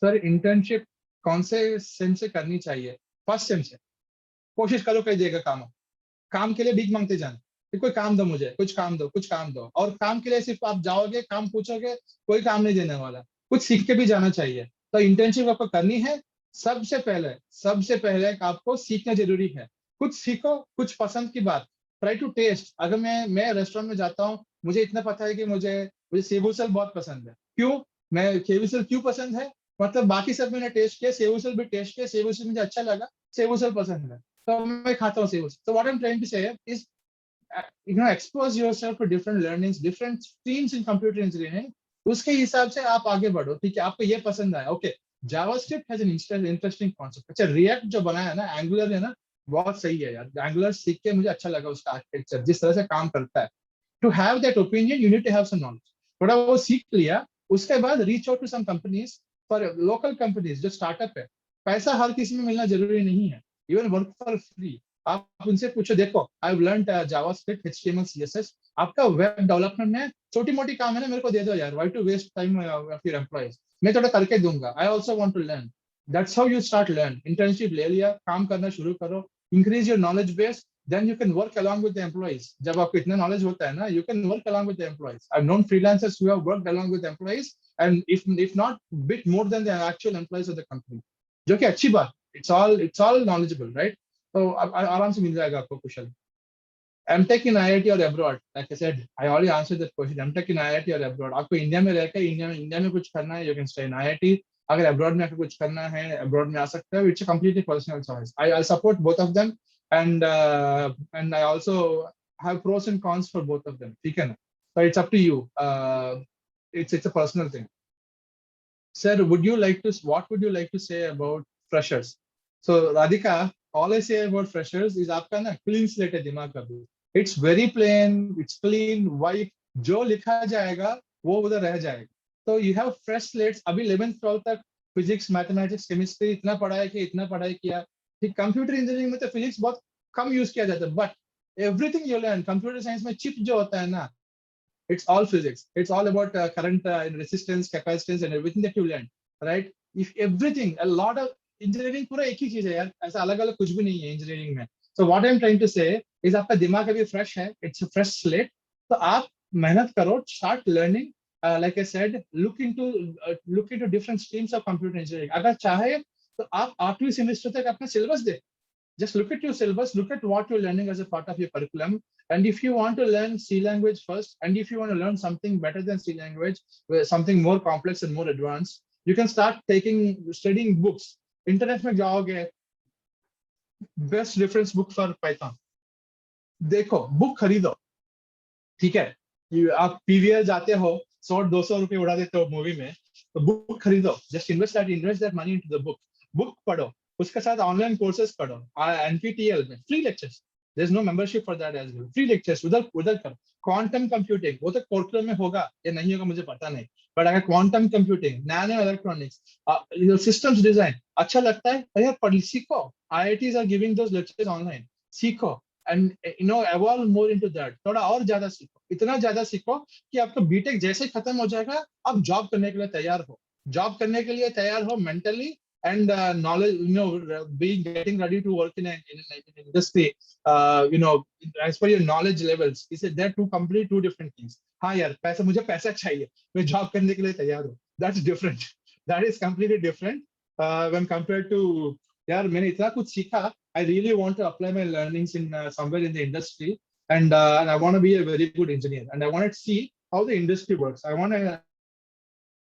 Sir, internship कौन से same से करनी चाहिए? First sem से. कोशिश करो कहीं देगा काम के लिए भीख मांगते जाना कि कोई काम दो, मुझे कुछ काम दो. और काम के लिए सिर्फ आप जाओगे, काम पूछोगे, कोई काम नहीं देने वाला. कुछ सीख के भी जाना चाहिए. तो इंटर्नशिप आपको करनी है. सबसे पहले आपको सीखना जरूरी है. कुछ सीखो, कुछ पसंद की बात. Try to test. अगर मैं रेस्टोरेंट में जाता हूँ, मुझे इतना पता है कि मुझे सेब उसल बहुत पसंद है. क्यों मैं सेब उसल क्यों पसंद है? मतलब बाकी सब मैंने टेस्ट किया, सेब उसल भी टेस्ट किया, सेब उसल मुझे अच्छा लगा, सेब उसल पसंद है, तो मैं खाता हूँ सेब उसल. So what I'm trying to say is, expose yourself to different learnings, different streams in computer engineering. उसके हिसाब से आप आगे बढ़ो, ठीक है? आपको ये पसंद आया, okay, JavaScript has an interesting concept. अच्छा, रिएक्ट जो बनाया है ना, एंगुलर है ना, बहुत सही है यार। एंगुलर सीख के मुझे अच्छा लगा उसका आर्किटेक्चर, जिस तरह से काम करता है। To have that opinion you need to have some knowledge. थोड़ा वो सीख लिया, उसके बाद reach out to some companies, for local companies जो स्टार्टअप है। पैसा हर किसी में मिलना जरूरी नहीं है, इवन वर्क फॉर फ्री। आप उनसे पूछो, देखो I learn JavaScript, HTML, CSS, आपका वेब डेवलपमेंट में छोटी मोटी काम है ना, मेरे को दे दो यार, why to waste time of your employees, मैं थोड़ा करके दूंगा, I also want to learn. That's how you start learn. Internship ले लिया, काम करना शुरू करो, increase your knowledge base, then you can work along with the employees. जब आपको इतना knowledge होता है ना, you can work along with the employees. I've known freelancers who have worked along with employees, and if not bit more than the actual employees of the company, जो कि अच्छी बात, it's all knowledgeable, right? तो आराम से मिल जाएगा आपको कुशल। एमटेक इन आईआईटी और abroad, like I said, I already answered that question. MTech in IIT और अब्रॉड, आपको इंडिया में रहकर इंडिया में कुछ करना है, you can stay in IIT. अगर अब्रॉड में आपको कुछ करना है, अब्रॉड में आ सकते हो, it's a completely personal choice. I support both of them, and I also have pros and cons for both of them, ठीक है ना? So it's up to you. It's a personal thing. Sir, what would you like to say about freshers? So, Radhika, all I say about freshers is आपका ना clean slate है दिमाग का भी. It's very plain, it's clean, white. जो लिखा जाएगा वो उधर रह जाएगा. So you have fresh slates. अभी 11th 12th तक physics, mathematics, chemistry इतना पढ़ाई किया, इतना पढ़ाई किया. ठीक, कंप्यूटर इंजीनियरिंग में तो physics बहुत कम यूज किया जाता है, but everything you learn, computer science में चिप जो होता है ना, it's all physics. It's all about current and resistance, capacitance, and everything that you learn, right? If everything, a lot of engineering पूरा एक ही चीज है यार, ऐसा अलग अलग कुछ भी नहीं है इंजीनियरिंग में. So what I'm trying to say is आपका दिमाग अभी fresh है, it's a fresh slate. तो आप मेहनत करो, start learning. Like I said, look into different streams of computer engineering. अगर चाहे तो आप 8वीं सेमेस्टर तक अपना syllabus they. Just look at your syllabus, look at what you're learning as a part of your curriculum. And if you want to learn C language first, and if you want to learn something better than C language, something more complex and more advanced, you can start studying books. Internet में जाओगे, best reference book for Python. देखो, book खरीदो, ठीक है? आप PVR जाते हो, 100-200 रुपए उड़ा देते हो मूवी में, तो बुक खरीदो, just invest that money into the book. Book पढ़ो, उसके साथ ऑनलाइन कोर्सेज पढ़ो, एनपीटीईएल में free lectures, there is no membership for that as well, free lectures उधर उधर करो. क्वांटम कंप्यूटिंग, वो तो कोर्कुलम में होगा या नहीं होगा मुझे पता नहीं, बट अगर quantum computing, nano electronics, systems design अच्छा लगता है, भैया पढ़ सीखो. IITs are giving those lectures online, सीखो. And evolve more into that. थोड़ा और ज्यादा सीखो, इतना ज्यादा सीखो कि आपका बीटेक जैसे खत्म हो जाएगा, आप जॉब करने के लिए तैयार हो. जॉब करने के लिए तैयार हो mentally, and knowledge, being getting ready to work in an industry, as per your knowledge levels, is it there two different things. हाँ यार, पैसा, मुझे पैसा चाहिए, मैं जॉब करने के लिए तैयार हूँ, that's different. That is completely different when compared to, यार मैंने इतना कुछ सीखा, I really want to apply my learnings in somewhere in the industry, and I want to be a very good engineer, and I want to see how the industry works. I want to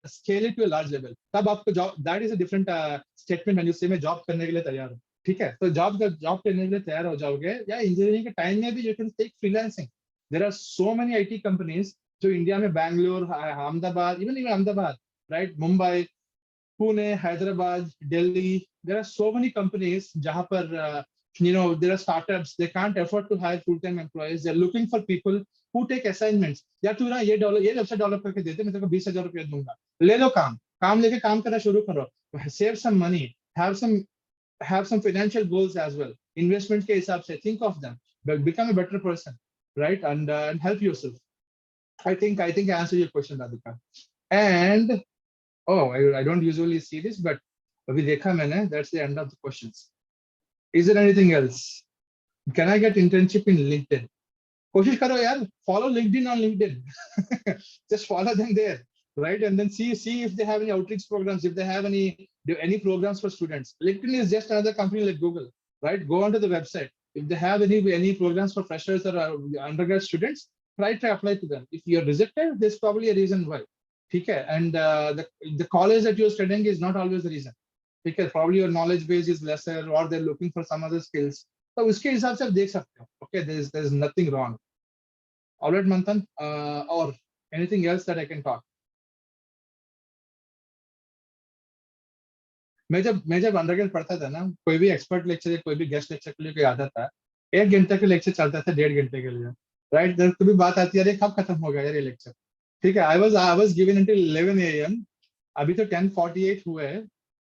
scale it to a large level. तब आपको job, that is a different statement when you say मैं job करने के लिए तैयार हूँ, ठीक है? तो जॉब करने के लिए तैयार हो जाओगे, या इंजीनियरिंग के टाइम में भी you can take freelancing. There are so many IT companies जो इंडिया में, Bangalore, Ahmedabad, even Ahmedabad, right, Mumbai, Pune, Hyderabad, Delhi. There are so many companies जहाँ पर there are startups. They can't afford to hire full-time employees. They're looking for people who take assignments. यार तू ना ये website develop करके देते, मैं तेरे को 20,000 रुपया दूंगा, ले लो काम लेके काम करना शुरू करो. Save some money, have some financial goals as well. Investment के हिसाब से think of them, but become a better person, right? And help yourself. I think I answered your question, Radhika. And oh, I don't usually see this, but अभी देखा मैंने, that's the end of the questions. Is there anything else? Can I get internship in LinkedIn? कोशिश करो यार, follow LinkedIn on LinkedIn. Just follow them there, right? And then see if they have any outreach programs, if they have any programs for students. LinkedIn is just another company like Google, right? Go onto the website. If they have any programs for freshers or undergrad students, try to apply to them. If you're rejected, there's probably a reason why. Okay, and the college that you're studying is not always the reason, because probably your knowledge base is lesser, or they're looking for some other skills. So उसके हिसाब से आप देख सकते हो. Okay, there's nothing wrong. All right, Manthan, or anything else that I can talk? मैं जब undergrad पढ़ता था ना, कोई भी एक्सपर्ट लेक्चर या कोई भी गेस्ट लेक्चर के लिए कोई आता था, 1 घंटे का लेक्चर चलता था 1.5 घंटे के लिए, राइट। कभी बात आती है, अरे कब खत्म होगा यार ये लेक्चर, ठीक है। I was given until 11 a.m. अभी तो 10:48 हुए हैं,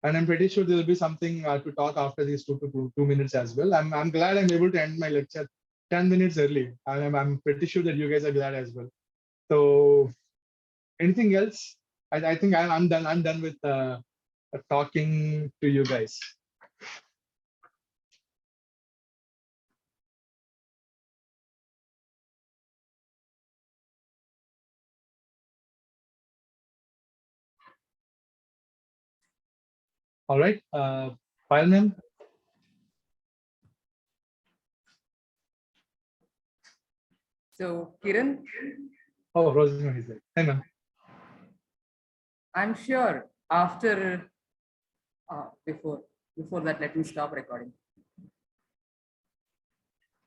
and I'm pretty sure there will be something to talk after these 2 minutes as well. I'm glad I'm able to end my lecture 10 minutes early, and I'm pretty sure that you guys are glad as well. So anything else? I think I'm done. I'm done with talking to you guys. All right, file name. So, Kiran, Oh, Rosemary is there. Hey, ma'am. I'm sure after before that, let me stop recording.